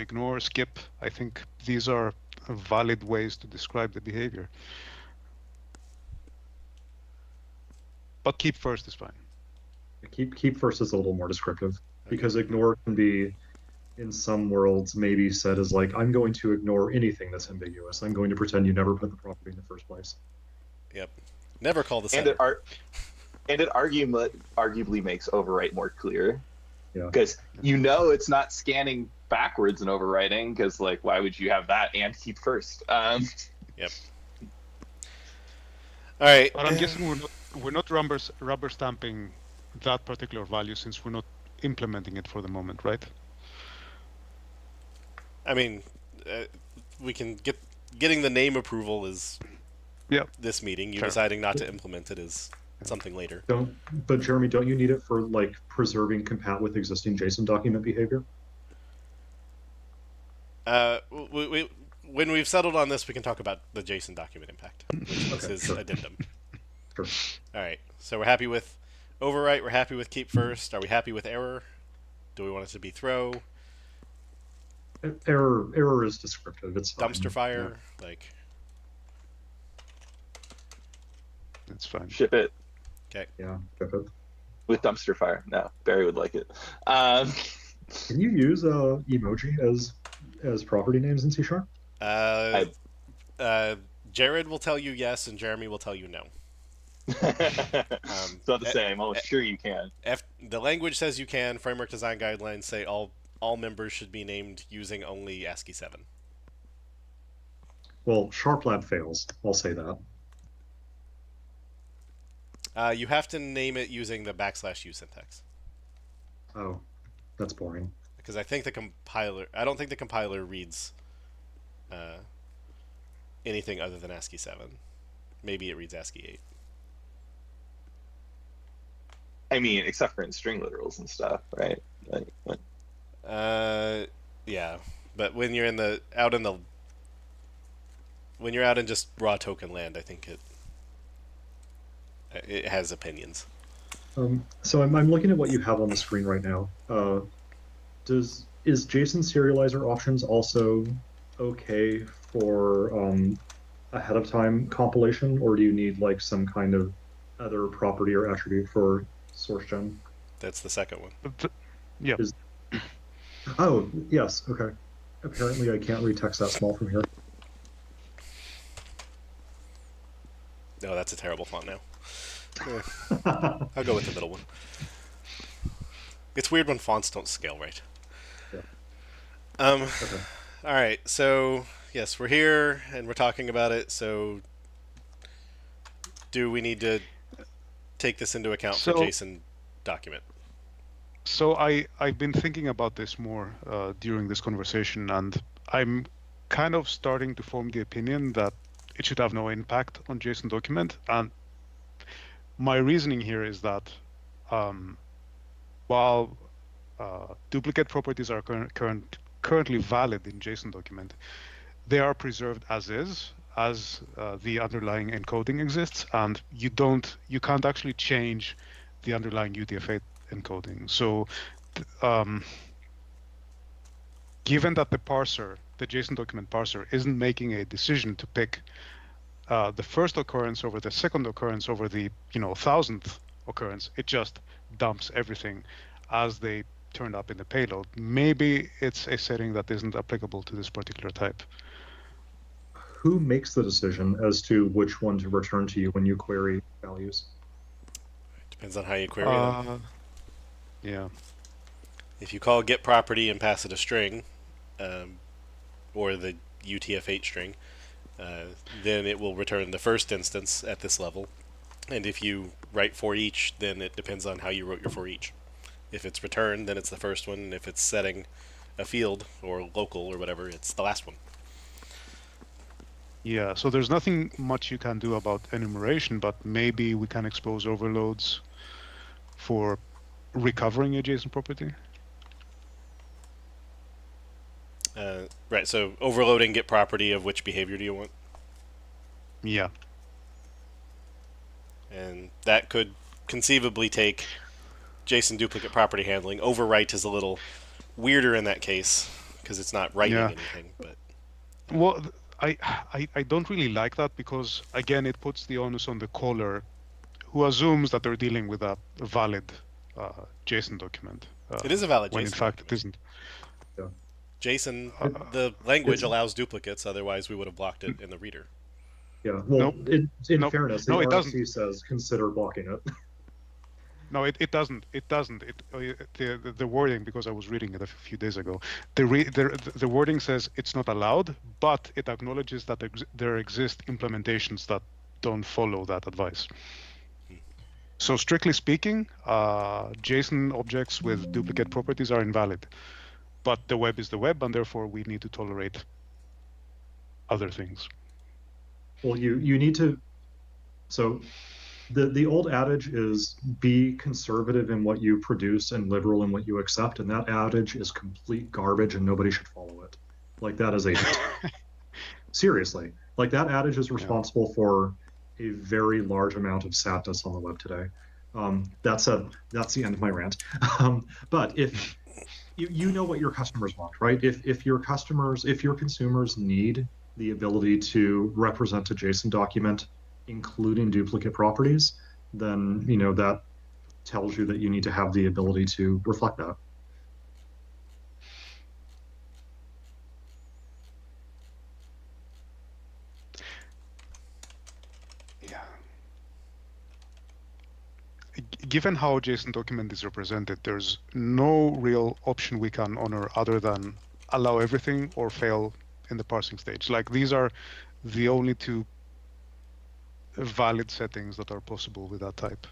Ignore, skip. I think these are valid ways to describe the behavior. But keep first is fine. Keep first is a little more descriptive because ignore can be, in some worlds, maybe said as like, I'm going to ignore anything that's ambiguous. I'm going to pretend you never put the property in the first place. Yep. Never call the And setter. it arguably makes overwrite more clear. Yeah. Because it's not scanning backwards and overwriting, because why would you have that and keep first? Yep. All right. But I'm guessing we're not rubber stamping that particular value since we're not implementing it for the moment, right? I mean, we can getting the name approval is this meeting. You Fair. deciding not to implement it is something later. But Jeremy, don't you need it for preserving compat with existing JSON document behavior? When we've settled on this, we can talk about the JSON document impact, which is his sure. addendum. Sure. All right. So we're happy with overwrite. We're happy with keep first. Are we happy with error? Do we want it to be throw? Error is descriptive. It's fine. Dumpster fire? That's fine. Ship it Yeah. Ship it. with dumpster fire. No, Barry would like it. Can you use emoji as property names in C#? Jared will tell you yes, and Jeremy will tell you no. It's not the same. I'm sure you can. The language says you can. Framework design guidelines say all members should be named using only ASCII 7. Well, SharpLab fails. I'll say that. You have to name it using the \u syntax. Oh, that's boring. Because I think I don't think the compiler reads anything other than ASCII 7. Maybe it reads ASCII 8. I mean, except for in string literals and stuff, right? Yeah, but when you're out in just raw token land, I think it has opinions. So I'm looking at what you have on the screen right now. Is JSON serializer options also okay for ahead of time compilation, or do you need some kind of other property or attribute for source gen? That's the second one. Yeah. Oh, yes. Okay. Apparently, I can't read text that small from here. No, that's a terrible font now. I'll go with the middle one. It's weird when fonts don't scale right. Yeah. Okay. All right. So yes, we're here and we're talking about it. So do we need to take this into account for So JSON document? So I've been thinking about this more during this conversation, and I'm kind of starting to form the opinion that it should have no impact on JSON document. And my reasoning here is that while duplicate properties are currently valid in JSON document, they are preserved as is, as the underlying encoding exists, and you can't actually change the underlying UTF-8 encoding. So given that the JSON document parser, isn't making a decision to pick the first occurrence over the second occurrence over the 1000th occurrence, it just dumps everything as they turned up in the payload. Maybe it's a setting that isn't applicable to this particular type. Who makes the decision as to which one to return to you when you query values? Depends on how you query them. Yeah. If you call get property and pass it a string, or the UTF-8 string, then it will return the first instance at this level. And if you write for each, then it depends on how you wrote your for each. If it's returned, then it's the first one. And if it's setting a field or local or whatever, it's the last one. Yeah, so there's nothing much you can do about enumeration, but maybe we can expose overloads for recovering a JSON property. Right, so overloading get property of which behavior do you want? Yeah. And that could conceivably take JSON duplicate property handling. Overwrite is a little weirder in that case because it's not writing anything. But well, I don't really like that because again it puts the onus on the caller, who assumes that they're dealing with a valid JSON document. It is a valid when JSON in fact document. it isn't. Yeah. JSON, the language allows duplicates. Otherwise, we would have blocked it in the reader. Yeah. Well, in fairness, the it RFC doesn't. says consider blocking it. No, it doesn't. It doesn't. The wording, because I was reading it a few days ago, the wording says it's not allowed, but it acknowledges that there exist implementations that don't follow that advice. So strictly speaking, JSON objects with duplicate properties are invalid, but the web is the web, and therefore we need to tolerate other things. Well, you need to. So the old adage is be conservative in what you produce and liberal in what you accept, and that adage is complete garbage, and nobody should follow it. Like that is a seriously, like that adage is responsible for a very large amount of sadness on the web today. That's the end of my rant. But if you know what your customers want, right? If your consumers need the ability to represent a JSON document, including duplicate properties, then that tells you that you need to have the ability to reflect that. Yeah. Given how JSON document is represented, there's no real option we can honor other than allow everything or fail in the parsing stage. Like these are the only two valid settings that are possible with that type.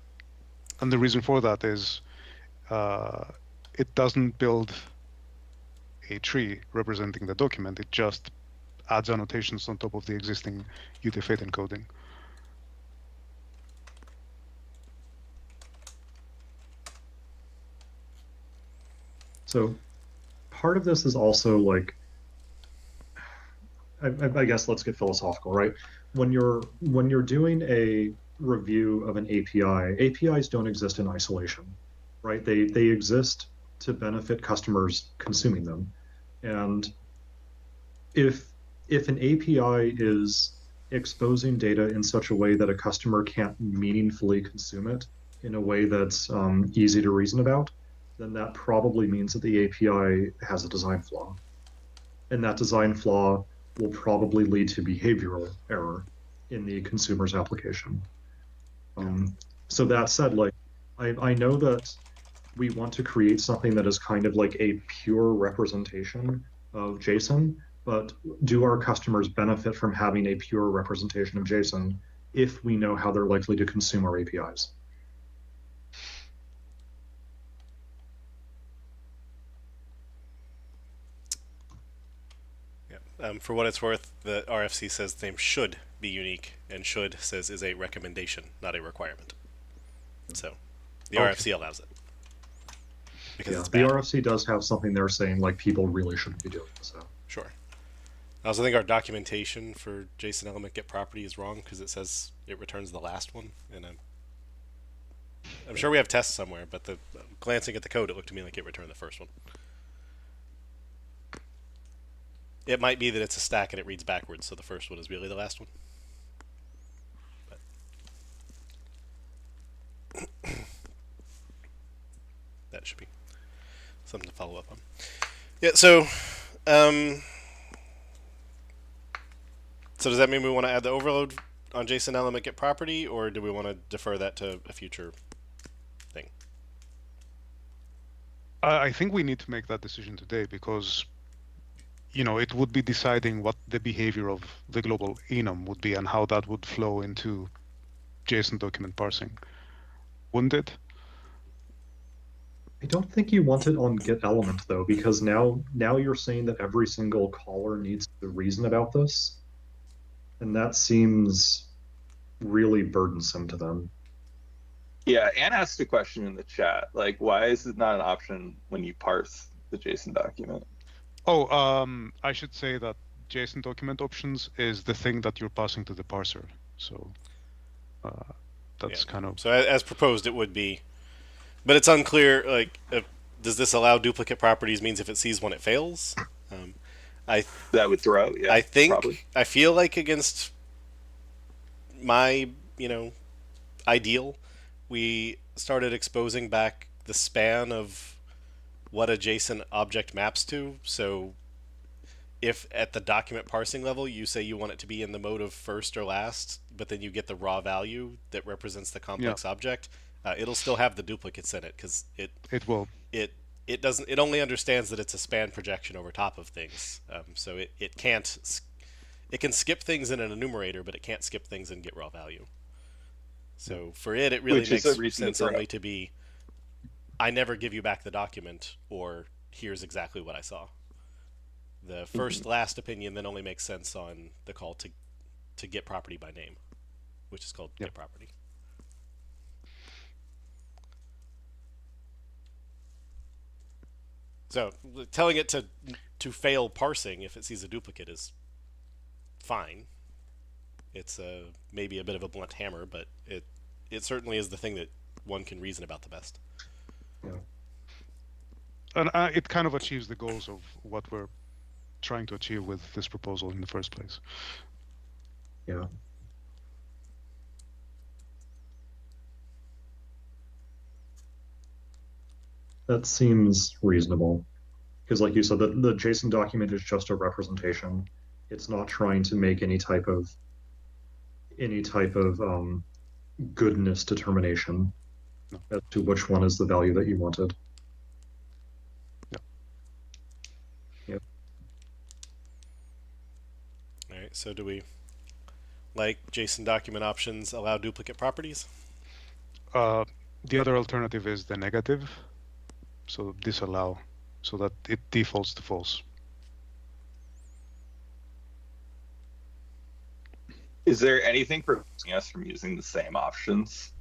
And the reason for that is it doesn't build a tree representing the document. It just adds annotations on top of the existing UTF-8 encoding. So part of this is also like, I guess let's get philosophical, right? When you're doing a review of an API, APIs don't exist in isolation, right? They exist to benefit customers consuming them. And if an API is exposing data in such a way that a customer can't meaningfully consume it in a way that's easy to reason about, then that probably means that the API has a design flaw. And that design flaw will probably lead to behavioral error in the consumer's application. So that said, like, I know that we want to create something that is kind of like a pure representation of JSON, but do our customers benefit from having a pure representation of JSON if we know how they're likely to consume our APIs? For what it's worth, the RFC says the name should be unique, and should says is a recommendation, not a requirement. So the Okay. RFC allows it. Because Yeah, it's the bad. RFC does have something they're saying like people really shouldn't be doing. So Sure. I also think our documentation for JSON element get property is wrong because it says it returns the last one, and I'm sure we have tests somewhere, but glancing at the code, it looked to me like it returned the first one. It might be that it's a stack and it reads backwards, so the first one is really the last one. But that should be something to follow up on. Yeah, so does that mean we want to add the overload on JSON element get property, or do we want to defer that to a future thing? I think we need to make that decision today because, it would be deciding what the behavior of the global enum would be and how that would flow into JSON document parsing, wouldn't it? I don't think you want it on get element though, because now you're saying that every single caller needs to reason about this, and that seems really burdensome to them. Yeah, Anne asked a question in the chat, like, why is it not an option when you parse the JSON document? Oh, I should say that JSON document options is the thing that you're passing to the parser. So that's kind of... So as proposed, it would be, but it's unclear. Like, does this allow duplicate properties? Means if it sees one, it fails. That would throw. Yeah, I think probably. I feel like against my ideal, we started exposing back the span of what a JSON object maps to. So if at the document parsing level you say you want it to be in the mode of first or last, but then you get the raw value that represents the complex object, it'll still have the duplicates in it because it will. It doesn't. It only understands that it's a span projection over top of things. So it can't. It can skip things in an enumerator, but it can't skip things and get raw value. So for it really makes sense only to be, I never give you back the document, or here's exactly what I saw. The first last opinion then only makes sense on the call to get property by name, which is called get property. So telling it to fail parsing if it sees a duplicate is fine. It's maybe a bit of a blunt hammer, but it certainly is the thing that one can reason about the best. Yeah. And it kind of achieves the goals of what we're trying to achieve with this proposal in the first place. Yeah. That seems reasonable. Because like you said, the JSON document is just a representation. It's not trying to make any type of goodness determination as to which one is the value that you wanted. Yep. All right, so do we, like JSON document options, allow duplicate properties? The other alternative is the negative, so disallow, so that it defaults to false. Is there anything preventing us from using the same options?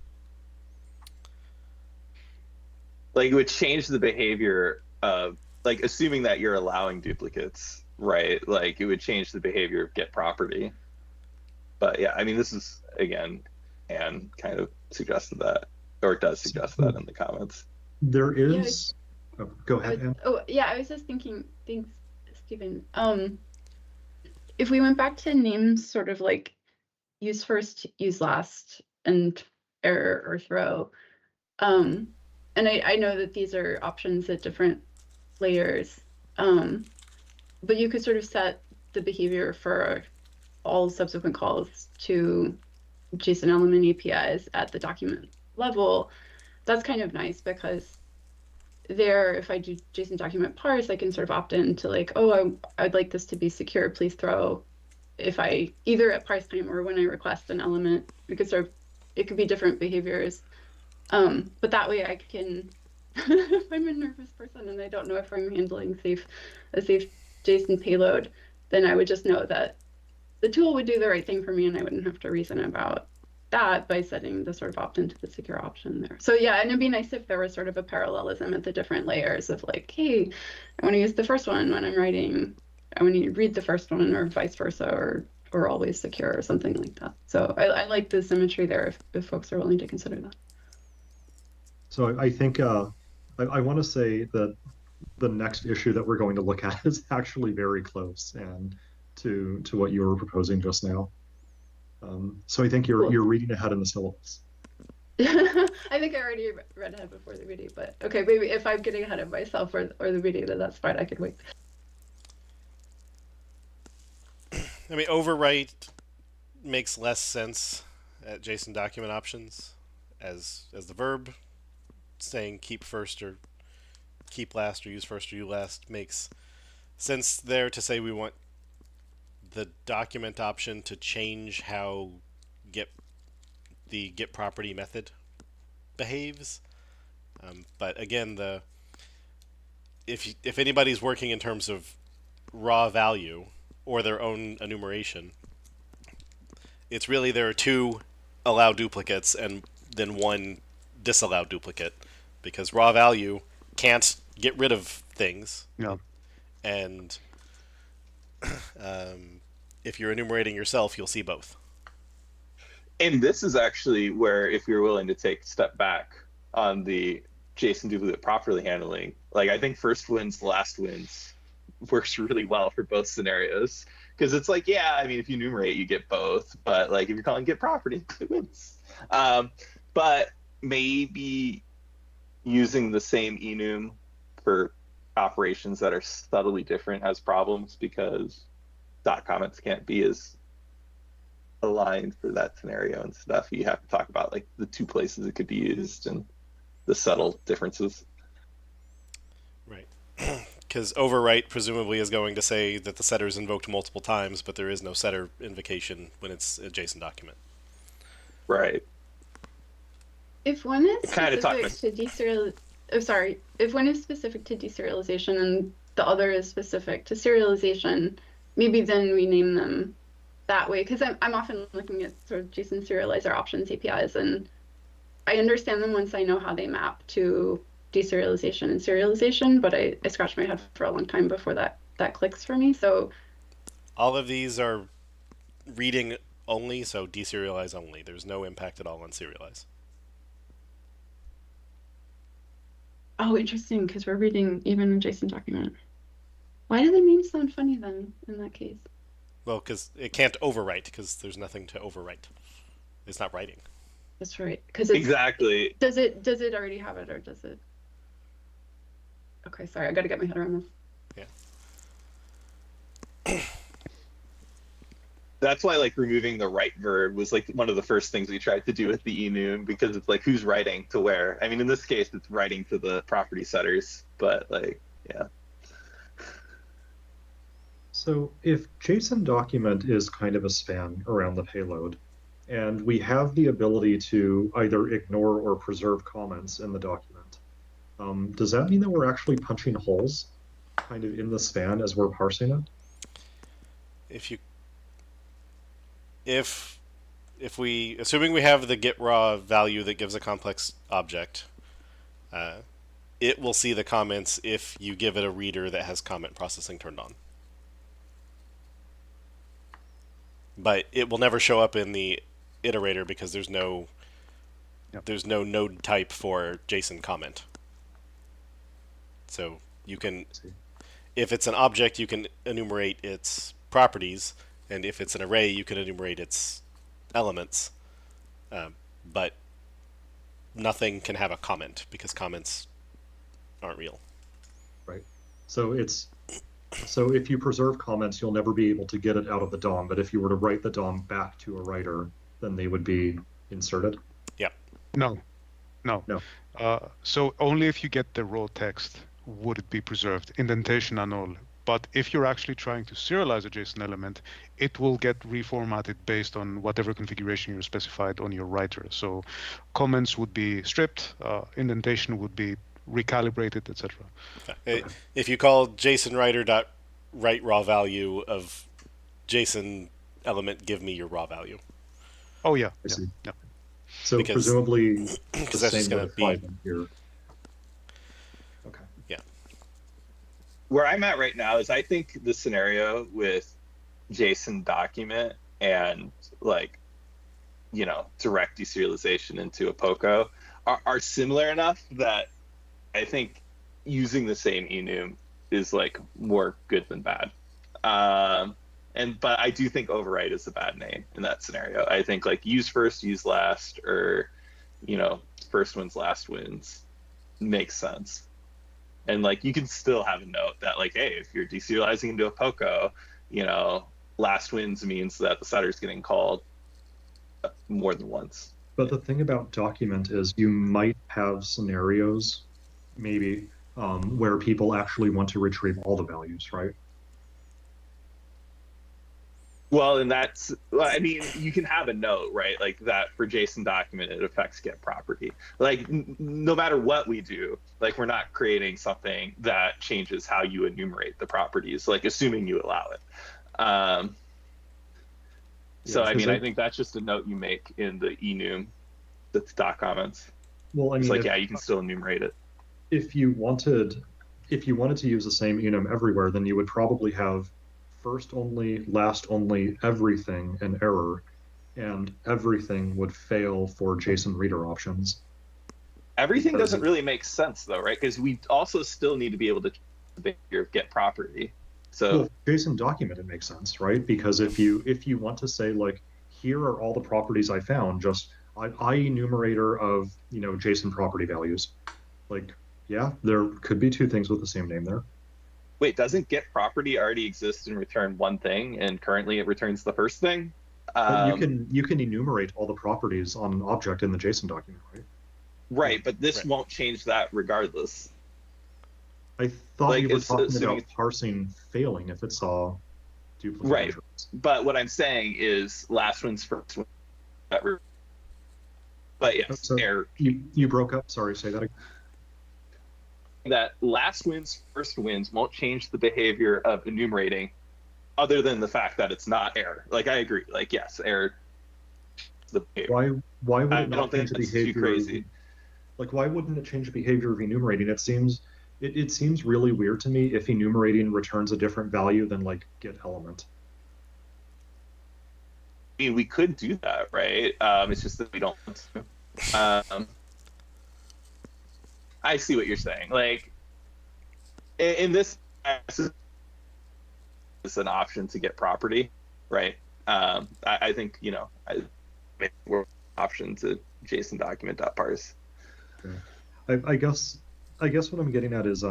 Like, it would change the behavior of, like, assuming that you're allowing duplicates, right? Like, it would change the behavior of get property. But yeah, I mean, this is, again, Anne kind of suggested that, or it does suggest that in the comments. There is... Oh, go ahead, Anne. I was just thinking, thanks, Stephen. If we went back to names sort of like use first, use last, and error or throw, and I know that these are options at different layers, but you could sort of set the behavior for all subsequent calls to JSON element APIs at the document level, that's kind of nice because there, if I do JSON document parse, I can sort of opt in to like, oh, I'd like this to be secure. Please throw, if I either at parse time or when I request an element, it could be different behaviors. But that way I can, if I'm a nervous person and I don't know if I'm handling a safe JSON payload, then I would just know that the tool would do the right thing for me and I wouldn't have to reason about that by setting the sort of opt into the secure option there. So yeah, and it'd be nice if there was sort of a parallelism at the different layers of like, hey, I want to use the first one when I'm writing, I want to read the first one, or vice versa, or always secure or something like that. So I like the symmetry there if folks are willing to consider that. So I think I want to say that the next issue that we're going to look at is actually very close and to what you were proposing just now. So I think you're reading ahead in the syllabus. I think I already read ahead before the reading, but okay, maybe if I'm getting ahead of myself or the reading, then that's fine. I could wait. I mean, overwrite makes less sense at JSON document options as the verb. Saying keep first or keep last or use first or use last makes sense there to say we want the document option to change how the get property method behaves. But again, if anybody's working in terms of raw value or their own enumeration, it's really there are two allow duplicates and then one disallow duplicate, because raw value can't get rid of things. Yeah. And if you're enumerating yourself, you'll see both. And this is actually where, if you're willing to take a step back on the JSON duplicate properly handling, like I think first wins, last wins works really well for both scenarios. Because it's like, yeah, I mean, if you enumerate, you get both. But like if you're calling get property, it wins. But maybe using the same enum for operations that are subtly different has problems, because dot comments can't be as aligned for that scenario and stuff. You have to talk about like the two places it could be used and the subtle differences. Right. Because overwrite presumably is going to say that the setter is invoked multiple times, but there is no setter invocation when it's a JSON document. Right. If one is Kind of specific to if one is specific to deserialization and the other is specific to serialization, maybe then we name them that way. Because I'm often looking at sort of JSON serializer options APIs, and I understand them once I know how they map to deserialization and serialization, but I scratched my head for a long time before that clicks for me. So all of these are reading only, so deserialize only. There's no impact at all on serialize. oh, interesting, because we're reading even a JSON document. Why do the names sound funny then in that case? Well, because it can't overwrite, because there's nothing to overwrite. It's not writing. That's right. Because exactly. Does it already have it, or does it? Okay, sorry, I got to get my head around this. Yeah. That's why like removing the write verb was like one of the first things we tried to do with the enum, because it's like who's writing to where. I mean, in this case, it's writing to the property setters, but like, yeah. So if JSON document is kind of a span around the payload, and we have the ability to either ignore or preserve comments in the document, does that mean that we're actually punching holes kind of in the span as we're parsing it? If we, assuming we have the get raw value that gives a complex object, it will see the comments if you give it a reader that has comment processing turned on. But it will never show up in the iterator because there's no node type for JSON comment. So you can, if it's an object, you can enumerate its properties, and if it's an array, you can enumerate its elements. But nothing can have a comment because comments aren't real. Right. So if you preserve comments, you'll never be able to get it out of the DOM. But if you were to write the DOM back to a writer, then they would be inserted. Yeah. No. No. No. So only if you get the raw text would it be preserved, indentation and all. But if you're actually trying to serialize a JSON element, it will get reformatted based on whatever configuration you specified on your writer. So comments would be stripped, indentation would be recalibrated, etc. If you call JSON writer dot write raw value of JSON element, give me your raw value. Oh yeah, I yeah, see. yeah. So Because- presumably the Because that's just same going would to apply be then here. Okay. Where I'm at right now is I think the scenario with JSON document and like, you know, direct deserialization into a POCO are similar enough that I think using the same enum is like more good than bad. But I do think overwrite is a bad name in that scenario. I think like use first, use last, or, you know, first wins, last wins makes sense. And like you can still have a note that like, hey, if you're deserializing into a POCO, you know, last wins means that the setter's getting called more than once. But the thing about document is you might have scenarios, maybe, where people actually want to retrieve all the values, right? Well, and that's, I mean, you can have a note, right? Like that for JSON document, it affects get property. Like no matter what we do, like we're not creating something that changes how you enumerate the properties, like assuming you allow it. So, Yeah, I 'cause mean, I think that's just a note you make in the enum, that's doc comments. Well, I It's mean, like, yeah, you can still enumerate it. if you wanted to use the same enum everywhere, then you would probably have first only, last only, everything an error, and everything would fail for JSON reader options. Everything Because doesn't really make sense though, right? Because we also still need to be able to get property. So well, JSON document, it makes sense, right? Because if you want to say like, here are all the properties I found, just I enumerator of, you know, JSON property values. Like, yeah, there could be two things with the same name there. wait, doesn't get property already exist and return one thing, and currently it returns the first thing? But you can enumerate all the properties on an object in the JSON document, right? Right, but this Right. won't change that regardless. I thought Like, you were it's talking assuming about parsing failing if it saw duplicate Right. entries. But what I'm saying is last one's first one. But yes, So error. you broke up. Sorry, say that again. That last wins, first wins won't change the behavior of enumerating, other than the fact that it's not error. Like I agree. Like yes, error. The behavior. Why would I it not don't think change the that's too behavior? crazy. Like, why wouldn't it change the behavior of enumerating? It seems really weird to me if enumerating returns a different value than like get element. I mean, we could do that, right? It's just that we don't want to. I see what you're saying. Like in this, it's an option to get property, right? I think we're option to JSON document.parse. I guess what I'm getting at is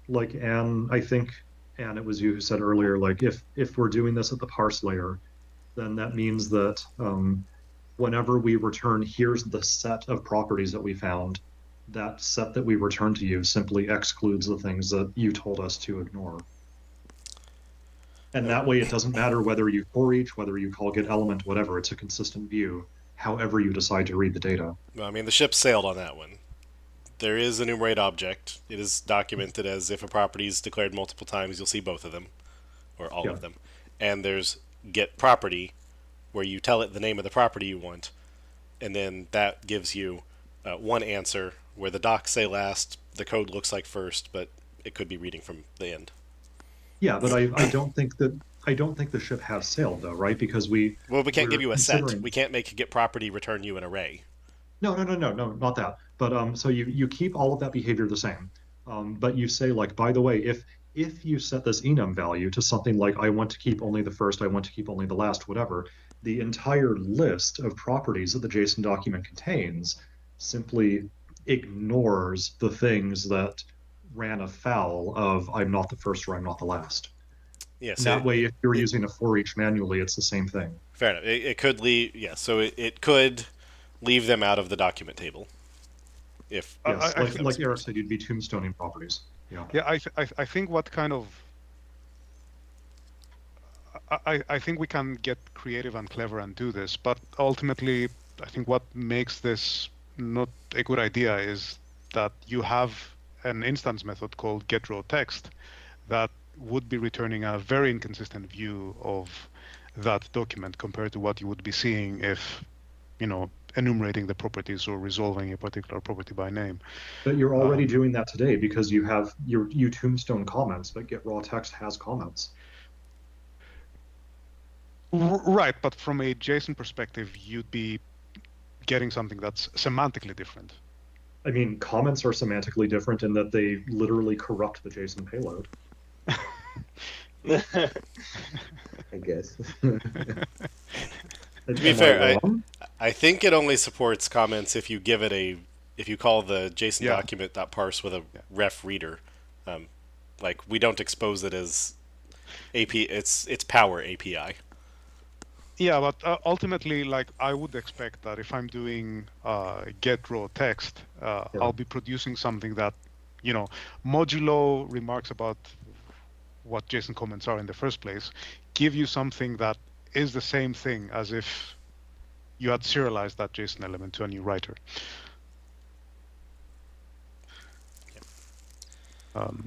like Anne, I think Anne, it was you who said earlier, like if we're doing this at the parse layer, then that means that whenever we return, here's the set of properties that we found, that set that we return to you simply excludes the things that you told us to ignore. And that way it doesn't matter whether you for each, whether you call get element, whatever, it's a consistent view, however you decide to read the data. Well, I mean, the ship sailed on that one. There is an enumerate object. It is documented as if a property is declared multiple times, you'll see both of them, or all of them. And there's get property, where you tell it the name of the property you want, and then that gives you one answer, where the docs say last, the code looks like first, but it could be reading from the end. Yeah, but I don't think the ship has sailed though, right? Because we can't give you a set. considering- We can't make get property return you an array. No, not that. But so you keep all of that behavior the same. But you say like, by the way, if you set this enum value to something like I want to keep only the first, I want to keep only the last, whatever, the entire list of properties that the JSON document contains simply ignores the things that ran afoul of I'm not the first or I'm not the last. Yes. And that way, if you're using a for each manually, it's the same thing. Fair enough. It could leave. Yeah. So it could leave them out of the document table. If Yes, I- like Eric said, you'd be tombstoning properties. Yeah. Yeah, I think what kind of I think we can get creative and clever and do this, but ultimately, I think what makes this not a good idea is that you have an instance method called getRawText that would be returning a very inconsistent view of that document compared to what you would be seeing if, enumerating the properties or resolving a particular property by name. But you're already doing that today because you have you tombstone comments, but get raw text has comments. Right, but from a JSON perspective, you'd be getting something that's semantically different. I mean, comments are semantically different in that they literally corrupt the JSON payload. I guess. To be fair, I think it only supports comments if you give it if you call the JSON document.parse with a ref reader. Like, we don't expose it as it's power API. Yeah, but ultimately, like, I would expect that if I'm doing get raw text, I'll be producing something that, modulo remarks about what JSON comments are in the first place, give you something that is the same thing as if you had serialized that JSON element to a new writer.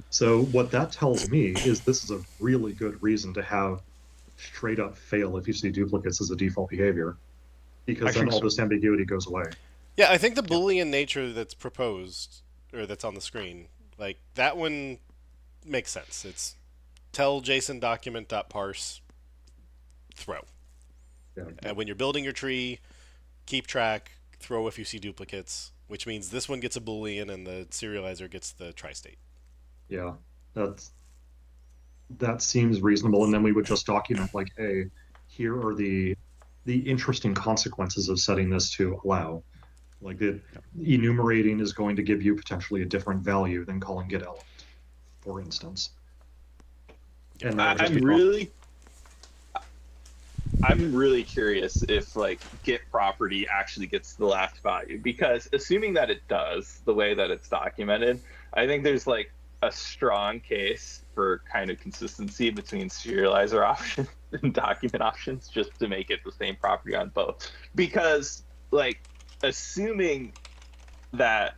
So what that tells me is this is a really good reason to have straight up fail if you see duplicates as a default behavior, because then all this ambiguity goes away. Yeah, I think the Boolean nature that's proposed, or that's on the screen, like, that one makes sense. It's tell JSON document.parse throw. Yeah. And when you're building your tree, keep track, throw if you see duplicates, which means this one gets a Boolean and the serializer gets the tri-state. Yeah, that seems reasonable. And then we would just document like, hey, here are the interesting consequences of setting this to allow. Like the enumerating is going to give you potentially a different value than calling get element, for instance. And I'm really curious if like get property actually gets the last value, because assuming that it does the way that it's documented, I think there's like a strong case for kind of consistency between serializer options and document options, just to make it the same property on both. Because like assuming that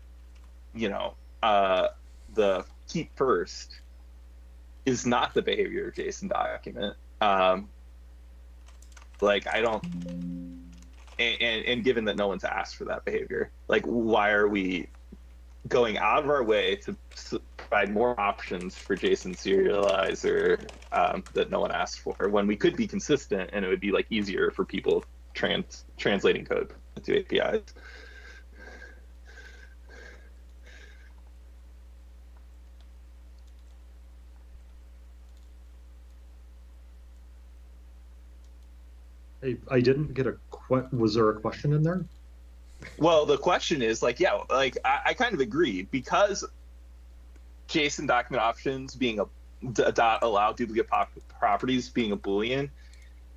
the keep first is not the behavior of JSON document, like I don't, and given that no one's asked for that behavior, like why are we going out of our way to provide more options for JSON serializer that no one asked for, when we could be consistent and it would be like easier for people translating code to APIs? I didn't get was there a question in there? Well, the question is like, yeah, like I kind of agree, because JSON document options being allow duplicate properties being a Boolean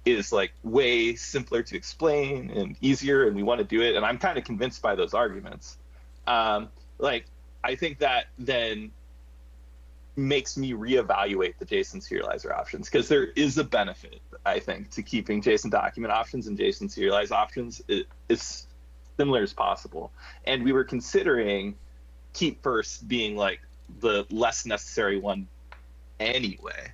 is like way simpler to explain and easier, and we want to do it. And I'm kind of convinced by those arguments. Like, I think that then makes me reevaluate the JSON serializer options, because there is a benefit, I think, to keeping JSON document options and JSON serialize options as similar as possible. And we were considering keep first being like the less necessary one anyway.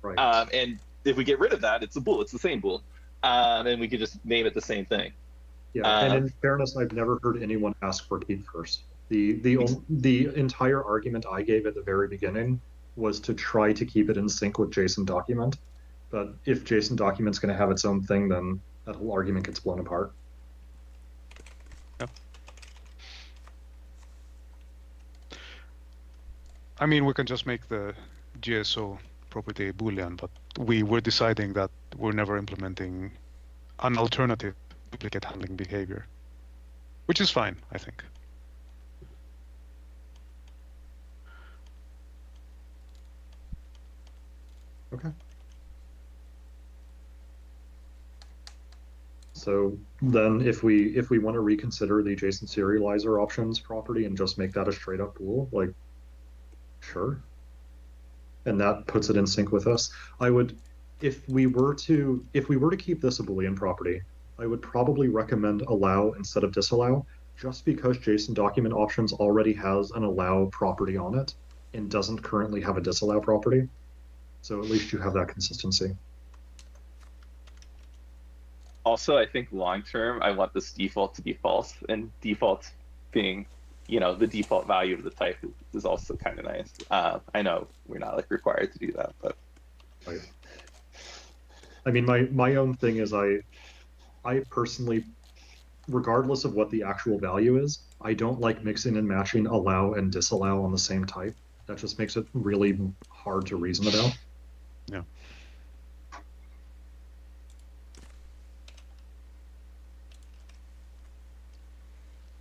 Right. And if we get rid of that, it's a bool. It's the same bool. And we could just name it the same thing. Yeah, and in fairness, I've never heard anyone ask for keep first. The entire argument I gave at the very beginning was to try to keep it in sync with JSON document. But if JSON document's going to have its own thing, then that whole argument gets blown apart. Yeah. I mean, we can just make the GSO property a Boolean, but we were deciding that we're never implementing an alternative duplicate handling behavior, which is fine, I think. Okay. So then if we want to reconsider the JSON serializer options property and just make that a straight up bool, like, sure. And that puts it in sync with us. I would, if we were to keep this a Boolean property, I would probably recommend allow instead of disallow, just because JSON document options already has an allow property on it and doesn't currently have a disallow property. So at least you have that consistency. Also, I think long term, I want this default to be false, and default being, the default value of the type is also kind of nice. I know we're not like required to do that, but right. I mean, my own thing is I personally, regardless of what the actual value is, I don't like mixing and matching allow and disallow on the same type. That just makes it really hard to reason about. Yeah.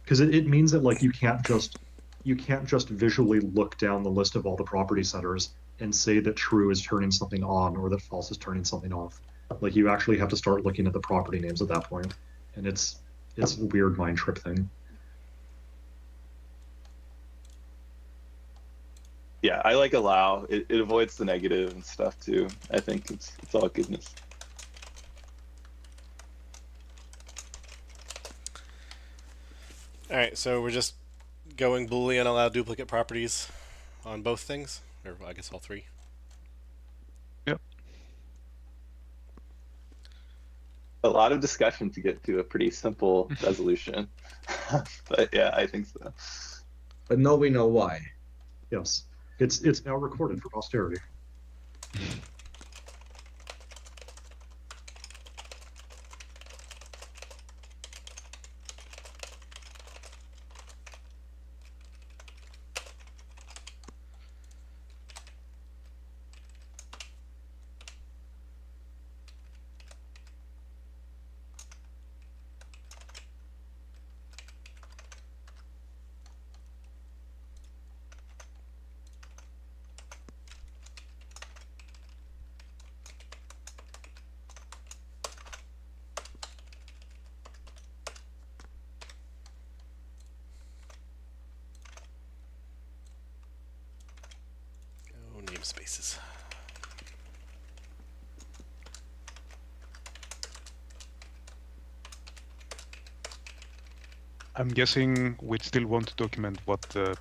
Because it means that like you can't just visually look down the list of all the property setters and say that true is turning something on or that false is turning something off. Like you actually have to start looking at the property names at that point, and it's a weird mind trip thing. Yeah, I like allow. It avoids the negative and stuff too. I think it's all goodness. All right, so we're just going Boolean allow duplicate properties on both things, or I guess all three. Yep. A lot of discussion to get to a pretty simple resolution, but yeah, I think so. But now we know why. Yes, it's now recorded for posterity. Oh, namespaces. I'm guessing we'd still want to document what the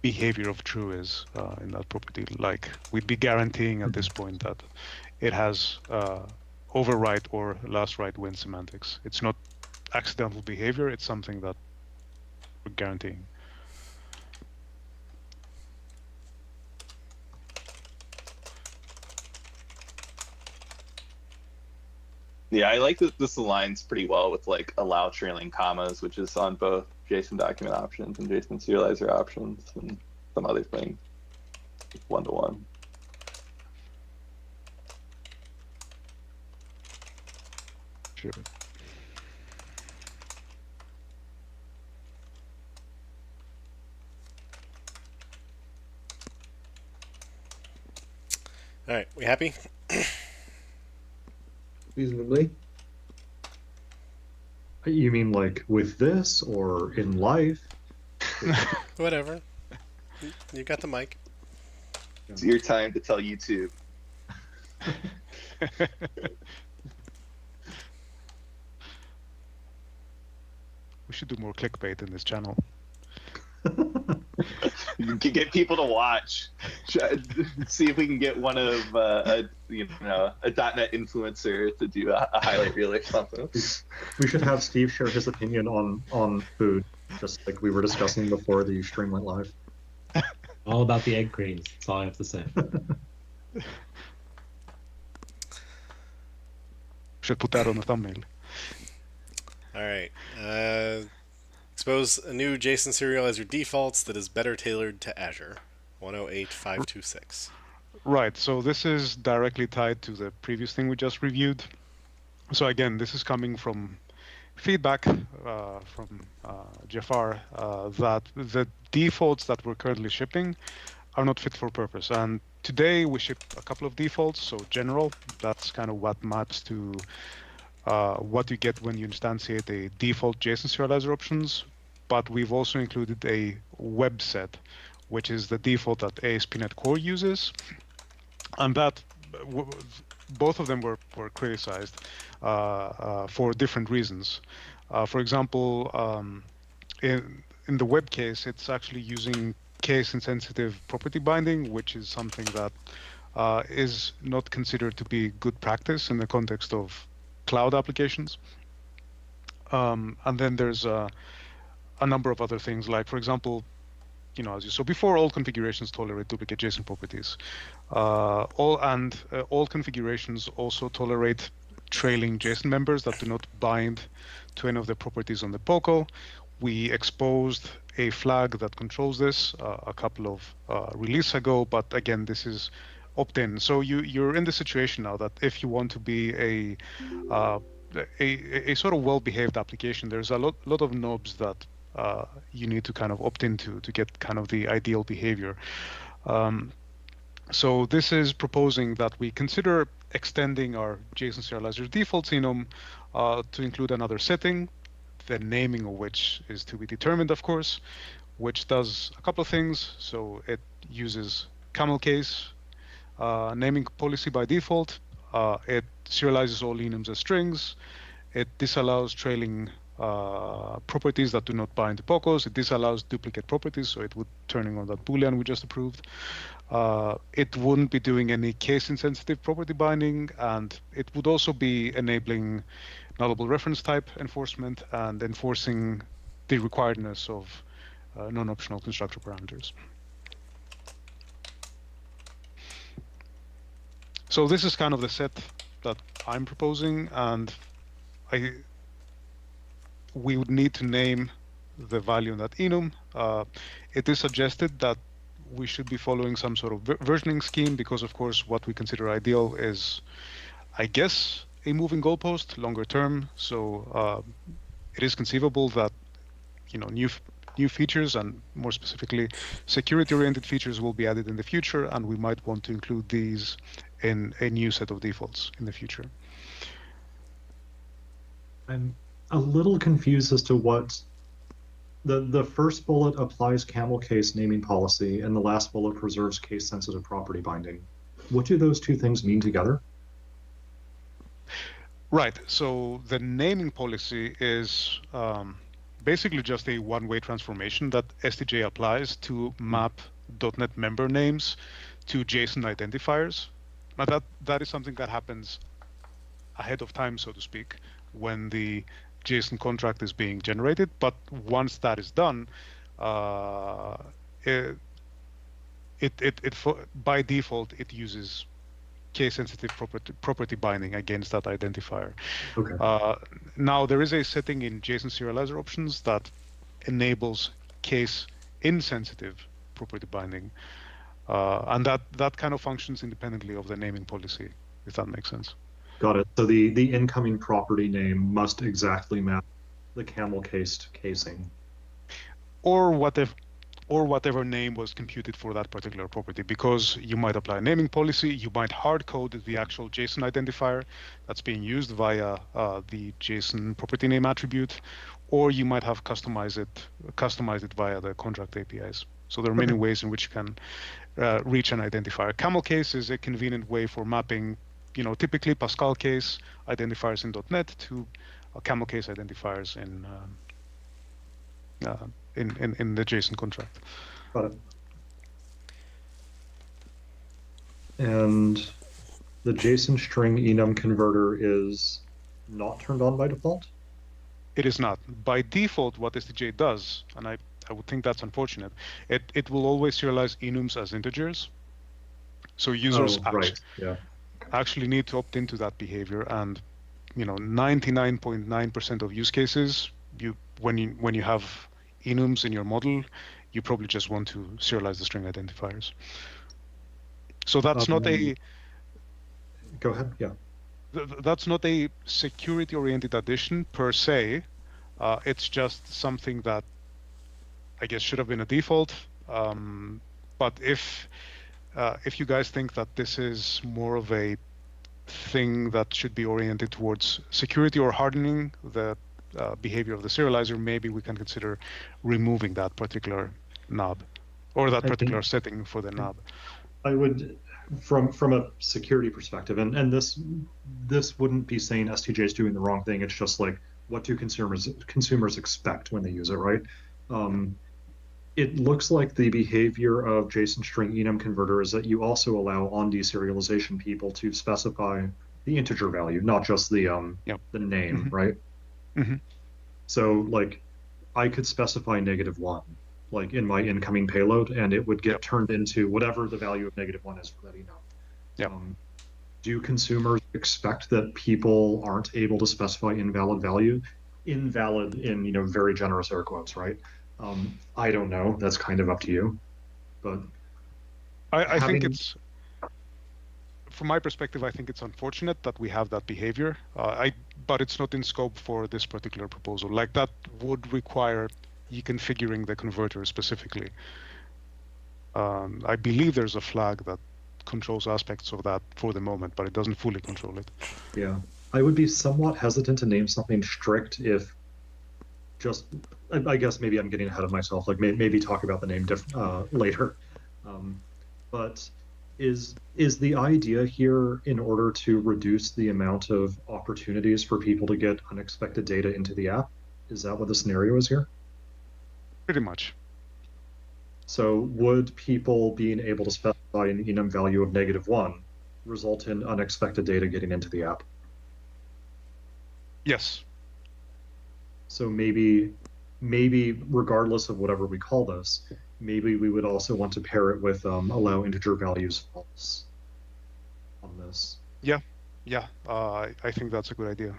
behavior of true is in that property. Like we'd be guaranteeing at this point that it has overwrite or last write win semantics. It's not accidental behavior, it's something that we're guaranteeing. Yeah, I like that this aligns pretty well with like allow trailing commas, which is on both JSON document options and JSON serializer options and some other things, one-to-one. Sure. All right, we happy? Reasonably. You mean like with this or in life? Whatever. You got the mic. It's your time to tell YouTube. We should do more clickbait in this channel. You can get people to watch. See if we can get one of a .NET influencer to do a highlight reel or something. We should have Steve share his opinion on food, just like we were discussing before the stream went live. All about the egg creams. That's all I have to say. Should put that on the thumbnail. All right. Expose a new JSON serializer defaults that is better tailored to Azure. 108.526. Right, so this is directly tied to the previous thing we just reviewed. So again, this is coming from feedback from Jafar that the defaults that we're currently shipping are not fit for purpose. And today we ship a couple of defaults. So general, that's kind of what maps to what you get when you instantiate a default JSON serializer options, but we've also included a web set, which is the default that ASP.NET Core uses, and that both of them were criticized for different reasons. For example, in the web case, it's actually using case-insensitive property binding, which is something that is not considered to be good practice in the context of cloud applications. And then there's a number of other things, like, for example, as you saw before, all configurations tolerate duplicate JSON properties. All configurations also tolerate trailing JSON members that do not bind to any of the properties on the POCO. We exposed a flag that controls this a couple of releases ago, but again, this is opt-in. So you're in the situation now that if you want to be a sort of well-behaved application, there's a lot of knobs that you need to kind of opt into to get kind of the ideal behavior. So this is proposing that we consider extending our JSON serializer default enum to include another setting, the naming of which is to be determined, of course, which does a couple of things. So it uses camel case naming policy by default. It serializes all enums as strings. It disallows trailing properties that do not bind to POCOs. It disallows duplicate properties, so it would turning on that Boolean we just approved. It wouldn't be doing any case-insensitive property binding, and it would also be enabling nullable reference type enforcement and enforcing the requiredness of non-optional constructor parameters. So this is kind of the set that I'm proposing, and we would need to name the value in that enum. It is suggested that we should be following some sort of versioning scheme because, of course, what we consider ideal is, I guess, a moving goalpost longer term. So it is conceivable that new features and more specifically security-oriented features will be added in the future, and we might want to include these in a new set of defaults in the future. I'm a little confused as to what the first bullet applies camel case naming policy and the last bullet preserves case sensitive property binding. What do those two things mean together? Right. So the naming policy is basically just a one-way transformation that STJ applies to map .NET member names to JSON identifiers. Now that is something that happens ahead of time, so to speak, when the JSON contract is being generated. But once that is done, it by default it uses case-sensitive property binding against that identifier. Okay. Now there is a setting in JSON serializer options that enables case-insensitive property binding, and that kind of functions independently of the naming policy, if that makes sense. Got it. So the incoming property name must exactly map the camel cased casing, or whatever name was computed for that particular property, because you might apply a naming policy, you might hard code the actual JSON identifier that's being used via the JSON property name attribute, or you might have customized it via the contract APIs. So there are many ways in which you can reach an identifier. Camel case is a convenient way for mapping, typically Pascal case identifiers in .NET to camel case identifiers in the JSON contract. Got it. And the JSON string enum converter is not turned on by default? It is not. By default, what STJ does, and I would think that's unfortunate, it will always serialize enums as integers. So users actually need to opt into that behavior, and 99.9% of use cases, when you have enums in your model, you probably just want to serialize the string identifiers. So that's not a... Go ahead, yeah. That's not a security-oriented addition per se. It's just something that I guess should have been a default. But if you guys think that this is more of a thing that should be oriented towards security or hardening the behavior of the serializer, maybe we can consider removing that particular knob or that I particular think setting for the knob. I would, from a security perspective, and this wouldn't be saying STJ is doing the wrong thing. It's just like, what do consumers expect when they use it, right? It looks like the behavior of JSON string enum converter is that you also allow on deserialization people to specify the integer value, not just the the name, right? So like, I could specify -1 like in my incoming payload, and it would get turned into whatever the value of -1 is for that enum. Do consumers expect that people aren't able to specify invalid value? Invalid in very generous air quotes, right? I don't know. That's kind of up to you. But I think it's, from my perspective, I think it's unfortunate that we have that behavior. But it's not in scope for this particular proposal. Like, that would require configuring the converter specifically. I believe there's a flag that controls aspects of that for the moment, but it doesn't fully control it. Yeah, I would be somewhat hesitant to name something strict if just, I guess maybe I'm getting ahead of myself, like maybe talk about the name later. But is the idea here in order to reduce the amount of opportunities for people to get unexpected data into the app? Is that what the scenario is here? Pretty much. So would people being able to specify an enum value of -1 result in unexpected data getting into the app? Yes. So maybe regardless of whatever we call this, maybe we would also want to pair it with allow integer values false on this. Yeah. I think that's a good idea.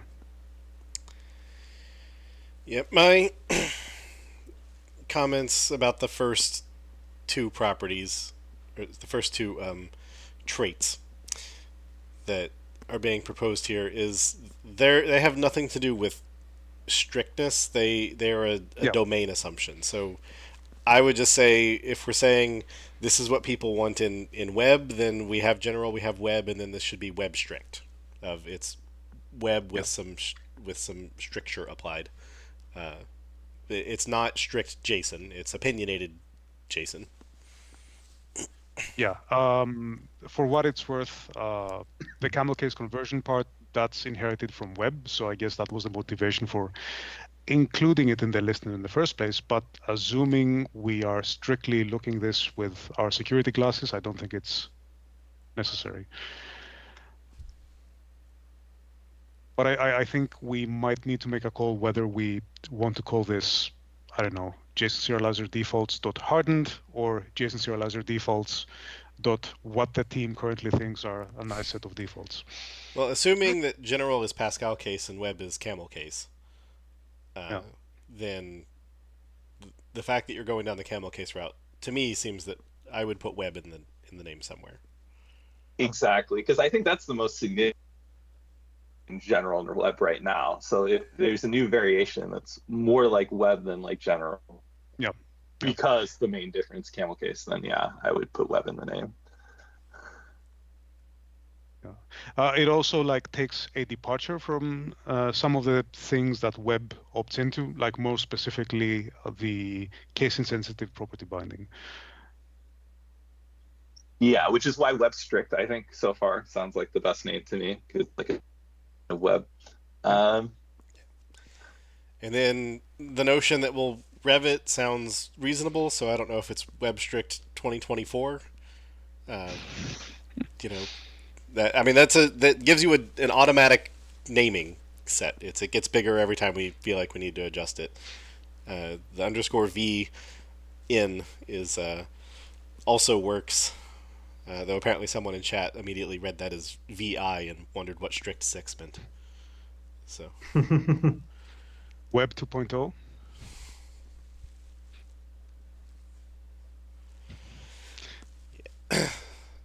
Yep, my comments about the first two properties, or the first two traits that are being proposed here, is they have nothing to do with strictness. They're a domain assumption. So I would just say, if we're saying this is what people want in web, then we have general, we have web, and then this should be web strict. It's web with some stricture applied. It's not strict JSON. It's opinionated JSON. Yeah. For what it's worth, the camel case conversion part, that's inherited from web. So I guess that was the motivation for including it in the list in the first place. But assuming we are strictly looking this with our security glasses, I don't think it's necessary. But I think we might need to make a call whether we want to call this, I don't know, JSON serializer defaults.hardened or JSON serializer defaults dot what the team currently thinks are a nice set of defaults. Well, assuming that general is Pascal case and web is camel case, then the fact that you're going down the camel case route, to me, seems that I would put web in the name somewhere. Exactly, because I think that's the most significant in general in web right now. So if there's a new variation that's more like web than like general, because the main difference camel case, then I would put web in the name. It also takes a departure from some of the things that web opts into, like most specifically the case insensitive property binding. Yeah, which is why web strict, I think, so far sounds like the best name to me, because a web. And then the notion that we'll rev it sounds reasonable, so I don't know if it's web strict 2024. That gives you an automatic naming set. It gets bigger every time we feel like we need to adjust it. The _v in is also works, though apparently someone in chat immediately read that as VI and wondered what strict 6 meant. So Web 2.0.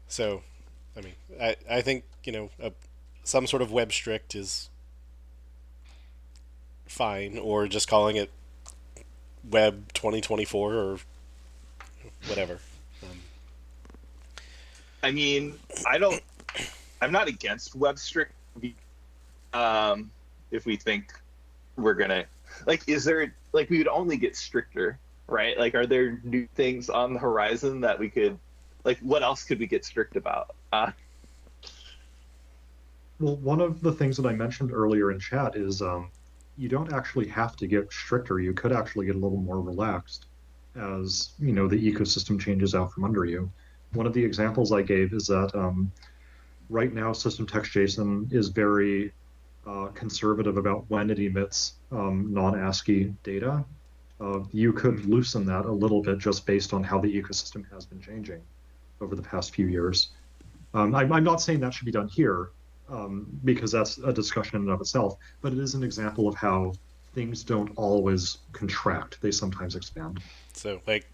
So, I mean, I think some sort of web strict is fine, or just calling it Web 2024 or whatever. I mean, I don't I'm not against web strict. If we think we're gonna like, is there like we would only get stricter, right? Like, are there new things on the horizon that we could like? What else could we get strict about? Well, one of the things that I mentioned earlier in chat is you don't actually have to get stricter. You could actually get a little more relaxed as the ecosystem changes out from under you. One of the examples I gave is that right now system text JSON is very conservative about when it emits non-ASCII data. You could loosen that a little bit just based on how the ecosystem has been changing over the past few years. I'm not saying that should be done here, because that's a discussion in and of itself, but it is an example of how things don't always contract. They sometimes expand. So, like,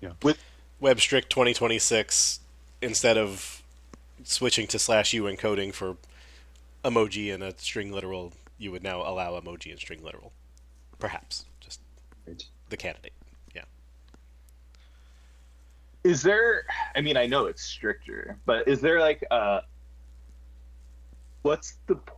WebStrict 2026, instead of switching to /u encoding for emoji and a string literal, you would now allow emoji and string literal. Perhaps. Just the candidate. Yeah. Is there, I mean, I know it's stricter, but is there like what's the point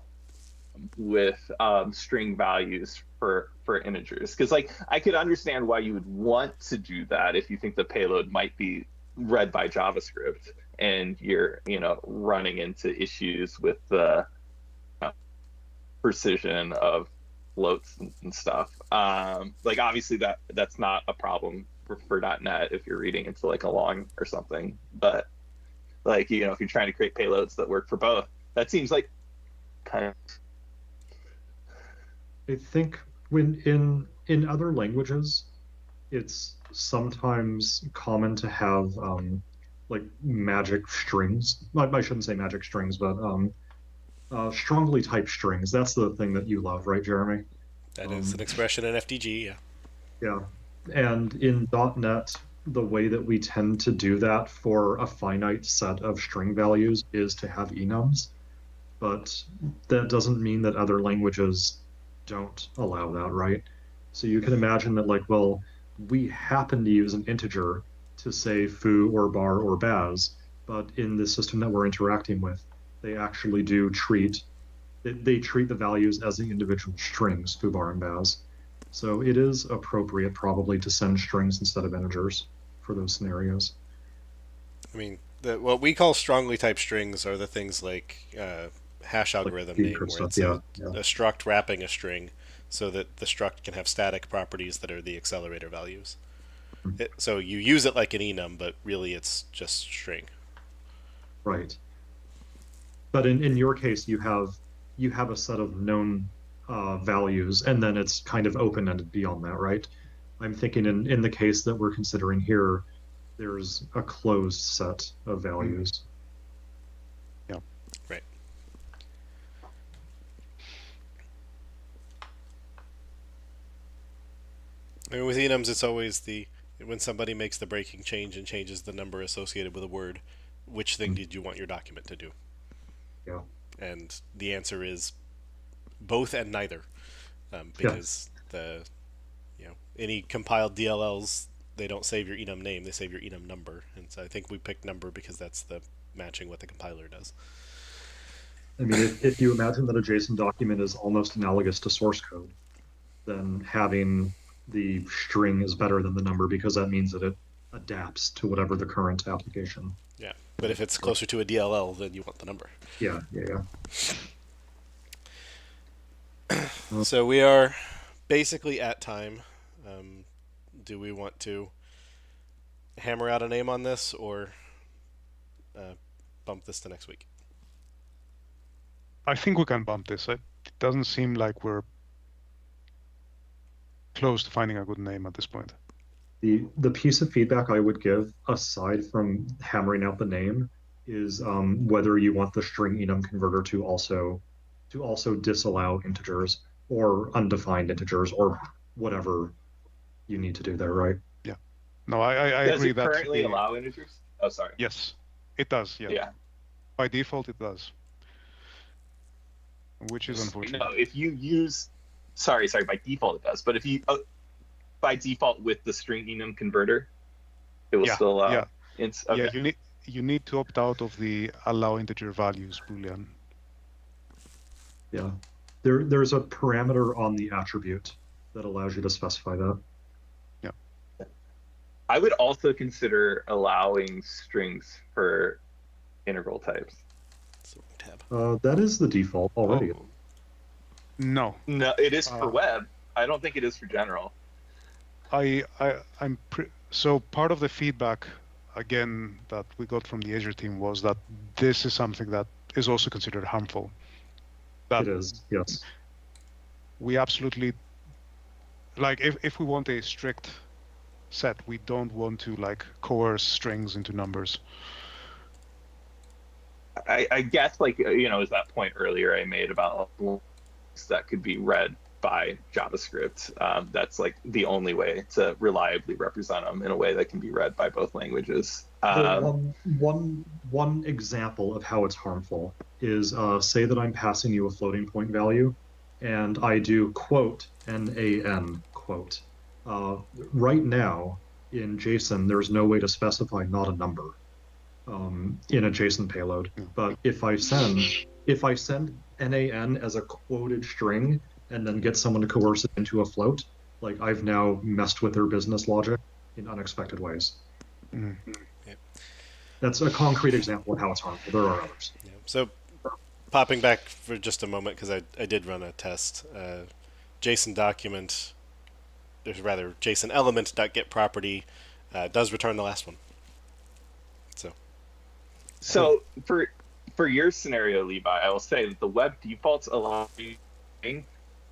with string values for integers? Because like I could understand why you would want to do that if you think the payload might be read by JavaScript and you're running into issues with the precision of floats and stuff. Like obviously that's not a problem for .NET if you're reading into like a long or something, but like if you're trying to create payloads that work for both, that seems like kind of. I think when in other languages, it's sometimes common to have like magic strings. I shouldn't say magic strings, but strongly typed strings. That's the thing that you love, right, Jeremy? That is an expression in FDG, yeah. Yeah. And in .NET, the way that we tend to do that for a finite set of string values is to have enums. But that doesn't mean that other languages don't allow that, right? So you can imagine that, like, well, we happen to use an integer to say foo or bar or baz, but in the system that we're interacting with, they actually do treat the values as the individual strings, foo, bar, and baz. So it is appropriate probably to send strings instead of integers for those scenarios. I mean, what we call strongly typed strings are the things like hash algorithm name, where it's a struct wrapping a string so that the struct can have static properties that are the accelerator values. So you use it like an enum, but really it's just string. Right. But in your case, you have a set of known values, and then it's kind of open-ended beyond that, right? I'm thinking in the case that we're considering here, there's a closed set of values. Yeah. Right. I mean, with enums, it's always when somebody makes the breaking change and changes the number associated with a word, which thing did you want your document to do? Yeah. And the answer is both and neither, because any compiled DLLs, they don't save your enum name, they save your enum number, and so I think we picked number because that's the matching what the compiler does. I mean, if you imagine that a JSON document is almost analogous to source code, then having the string is better than the number because that means that it adapts to whatever the current application. Yeah, but if it's closer to a DLL, then you want the number. Yeah. So we are basically at time. Do we want to hammer out a name on this or bump this to next week? I think we can bump this. It doesn't seem like we're close to finding a good name at this point. The piece of feedback I would give, aside from hammering out the name, is whether you want the string enum converter to also disallow integers or undefined integers or whatever you need to do there, right? Yeah. No, I agree. Does it currently allow integers? Oh, sorry. Yes, it does. Yeah. Yeah. By default, it does. Which is unfortunate. No, if you use, sorry, by default it does. But if you, by default with the string enum converter, it will still allow. Yeah. You need to opt out of the allow integer values boolean. Yeah. There's a parameter on the attribute that allows you to specify that. I would also consider allowing strings for integral types. So, tab. That is the default already. Oh, No, No, it is for Uh, web. I don't think it is for general. so part of the feedback again that we got from the Azure team was that this is something that is also considered harmful. That It is, yes. we absolutely like if we want a strict set, we don't want to like coerce strings into numbers. I guess like is that point earlier I made about that could be read by JavaScript. That's like the only way to reliably represent them in a way that can be read by both languages. One example of how it's harmful is say that I'm passing you a floating point value, and I do quote NaN quote. Right now in JSON, there's no way to specify not a number in a JSON payload. But if I send NaN as a quoted string and then get someone to coerce it into a float, like I've now messed with their business logic in unexpected ways. Mm. yeah. That's a concrete example of how it's harmful. There are others. Yeah. So, popping back for just a moment because I did run a test. JSON document, there's rather JSON element.get property does return the last one. So for your scenario, Levi, I will say that the web defaults won't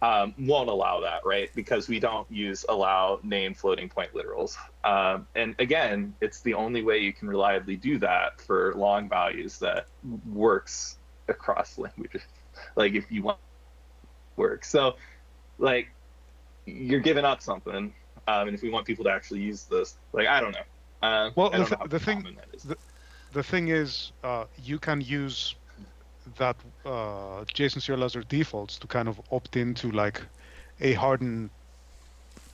allow that, right? Because we don't use allow name floating point literals. And again, it's the only way you can reliably do that for long values that works across languages. Like if you want to work. So like you're giving up something. And if we want people to actually use this, like, I don't know. Well, I don't know how the thing common that is. the thing is, you can use that JSON serializer defaults to kind of opt into like a hardened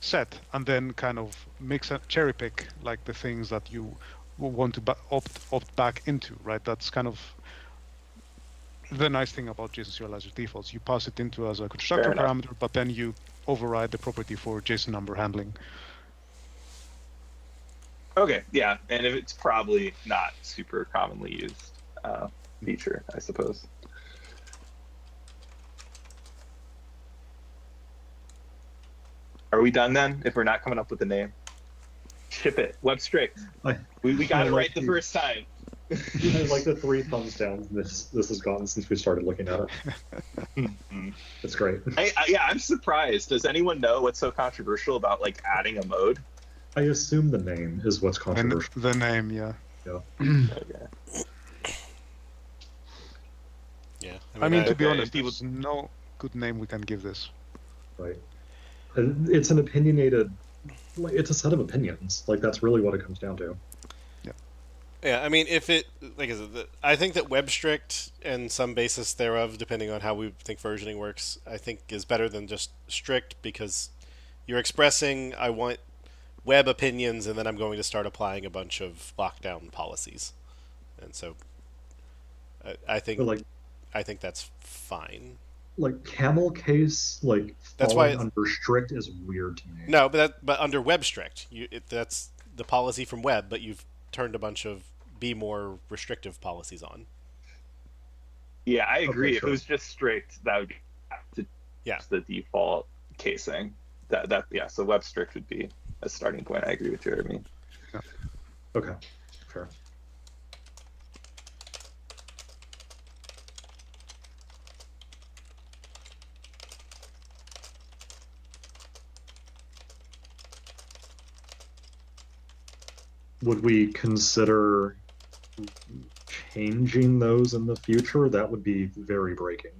set, and then kind of mix and cherry pick like the things that you want to opt back into, right? That's kind of the nice thing about JSON serializer defaults. You pass it into as a constructor parameter, but then you override the property for JSON number handling. Okay, yeah, and if it's probably not super commonly used feature, I suppose. Are we done then? If we're not coming up with a name, ship it. Web strict. We got it right the first time. I like the 3 thumbs down this has gotten since we started looking at it. It's great. I'm surprised. Does anyone know what's so controversial about like adding a mode? I assume the name is what's controversial. And the name, yeah. Yeah. Okay. Yeah. I mean, to be okay, honest, people- there's no good name we can give this. Right. It's an opinionated, like, it's a set of opinions. Like, that's really what it comes down to. Yeah, I mean, if it, like I said, I think that web strict and some basis thereof, depending on how we think versioning works, I think is better than just strict, because you're expressing, I want web opinions, and then I'm going to start applying a bunch of lockdown policies. And so I think But, like, I think that's fine. like camel case, like, That's falling why under strict is weird to me. No, but under web strict, that's the policy from web, but you've turned a bunch of be more restrictive policies on. Yeah, I agree. Okay, If sure. it was just strict, that would be the default casing. Yeah. So web strict would be a starting point. I agree with Jeremy. Okay, fair. Would we consider changing those in the future? That would be very breaking.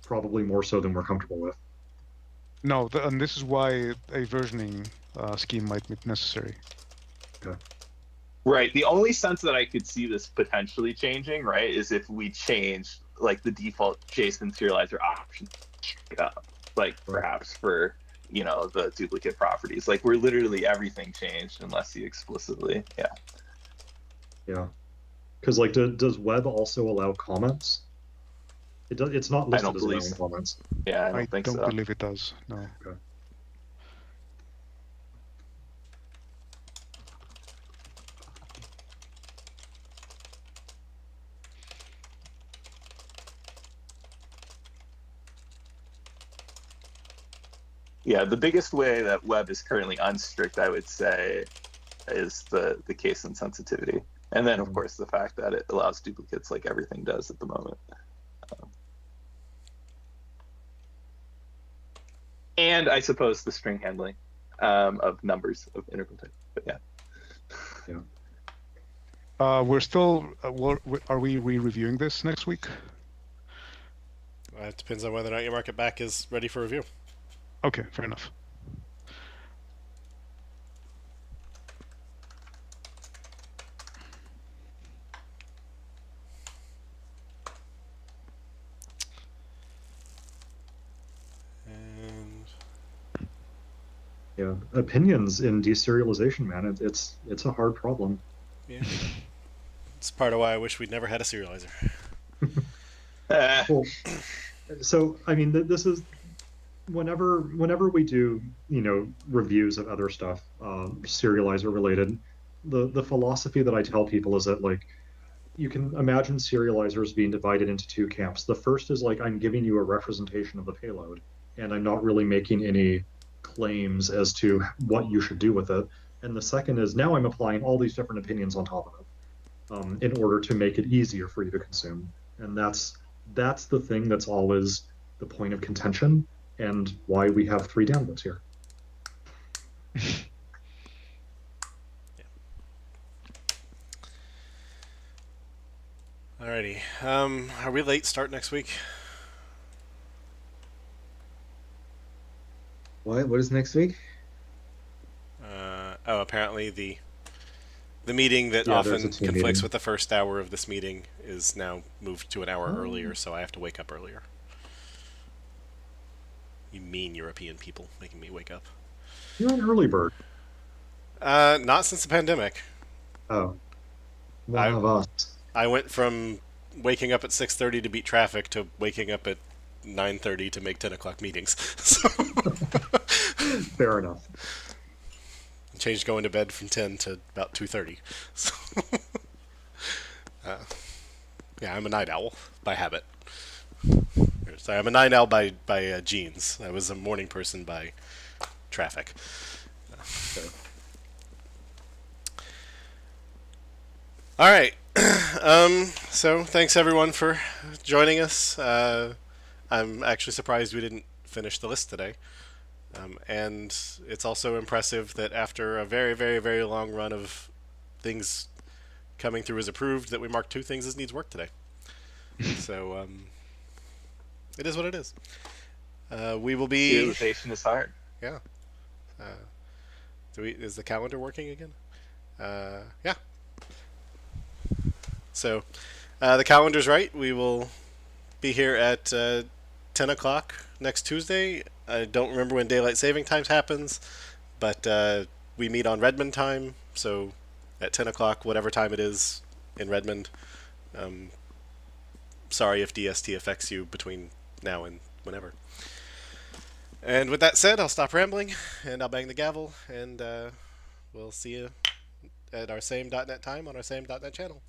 Probably more so than we're comfortable with. No, and this is why a versioning scheme might be necessary. Okay. Right. The only sense that I could see this potentially changing, right, is if we change like the default JSON serializer option, like perhaps for the duplicate properties. Like we're literally everything changed unless you explicitly, Yeah. Because, like, does web also allow comments? It does. It's not I listed don't as believe allowing so. comments. Yeah, I don't I think don't so. believe it does. No. Okay. Yeah, the biggest way that web is currently unstrict, I would say, is the case insensitivity. And then, of course, the fact that it allows duplicates like everything does at the moment. And I suppose the string handling of numbers of integral type. But yeah. We're still. Are we re-reviewing this next week? It depends on whether or not your market back is ready for review. Okay, fair enough. And Yeah, opinions in deserialization, man. It's a hard problem. yeah, it's part of why I wish we'd never had a serializer. Well, so I mean, this is whenever we do, reviews of other stuff, serializer related, the philosophy that I tell people is that, like, you can imagine serializers being divided into two camps. The first is like, I'm giving you a representation of the payload, and I'm not really making any claims as to what you should do with it. And the second is, now I'm applying all these different opinions on top of it, in order to make it easier for you to consume. And that's the thing that's always the point of contention, and why we have 3 downloads here. Alrighty. Are we late start next week? What is next week? Apparently the meeting that Yeah, there's often a team conflicts meeting. with the first hour of this meeting is now moved to an hour earlier, so I have to wake up earlier. You mean European people making me wake up. You're an early bird. Not since the pandemic. Oh, one of us. I went from waking up at 6:30 to beat traffic to waking up at 9:30 to make 10 o'clock meetings. So Fair enough. changed going to bed from 10 to about 2:30. So yeah, I'm a night owl by habit. Sorry, I'm a night owl by genes. I was a morning person by traffic. Okay. All right. So thanks everyone for joining us. I'm actually surprised we didn't finish the list today. And it's also impressive that after a very, very, very long run of things coming through as approved, that we marked 2 things as needs work today. So it is what it is. We will be. Serialization is hard. Yeah. Is the calendar working again? Yeah. So the calendar's right. We will be here at 10 o'clock next Tuesday. I don't remember when daylight saving times happens, but we meet on Redmond time. So at 10 o'clock, whatever time it is in Redmond. Sorry if DST affects you between now and whenever. And with that said, I'll stop rambling and I'll bang the gavel, and we'll see you at our same .NET time on our same .NET channel.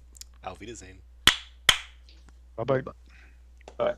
Auf Wiedersehen. Bye bye. All right.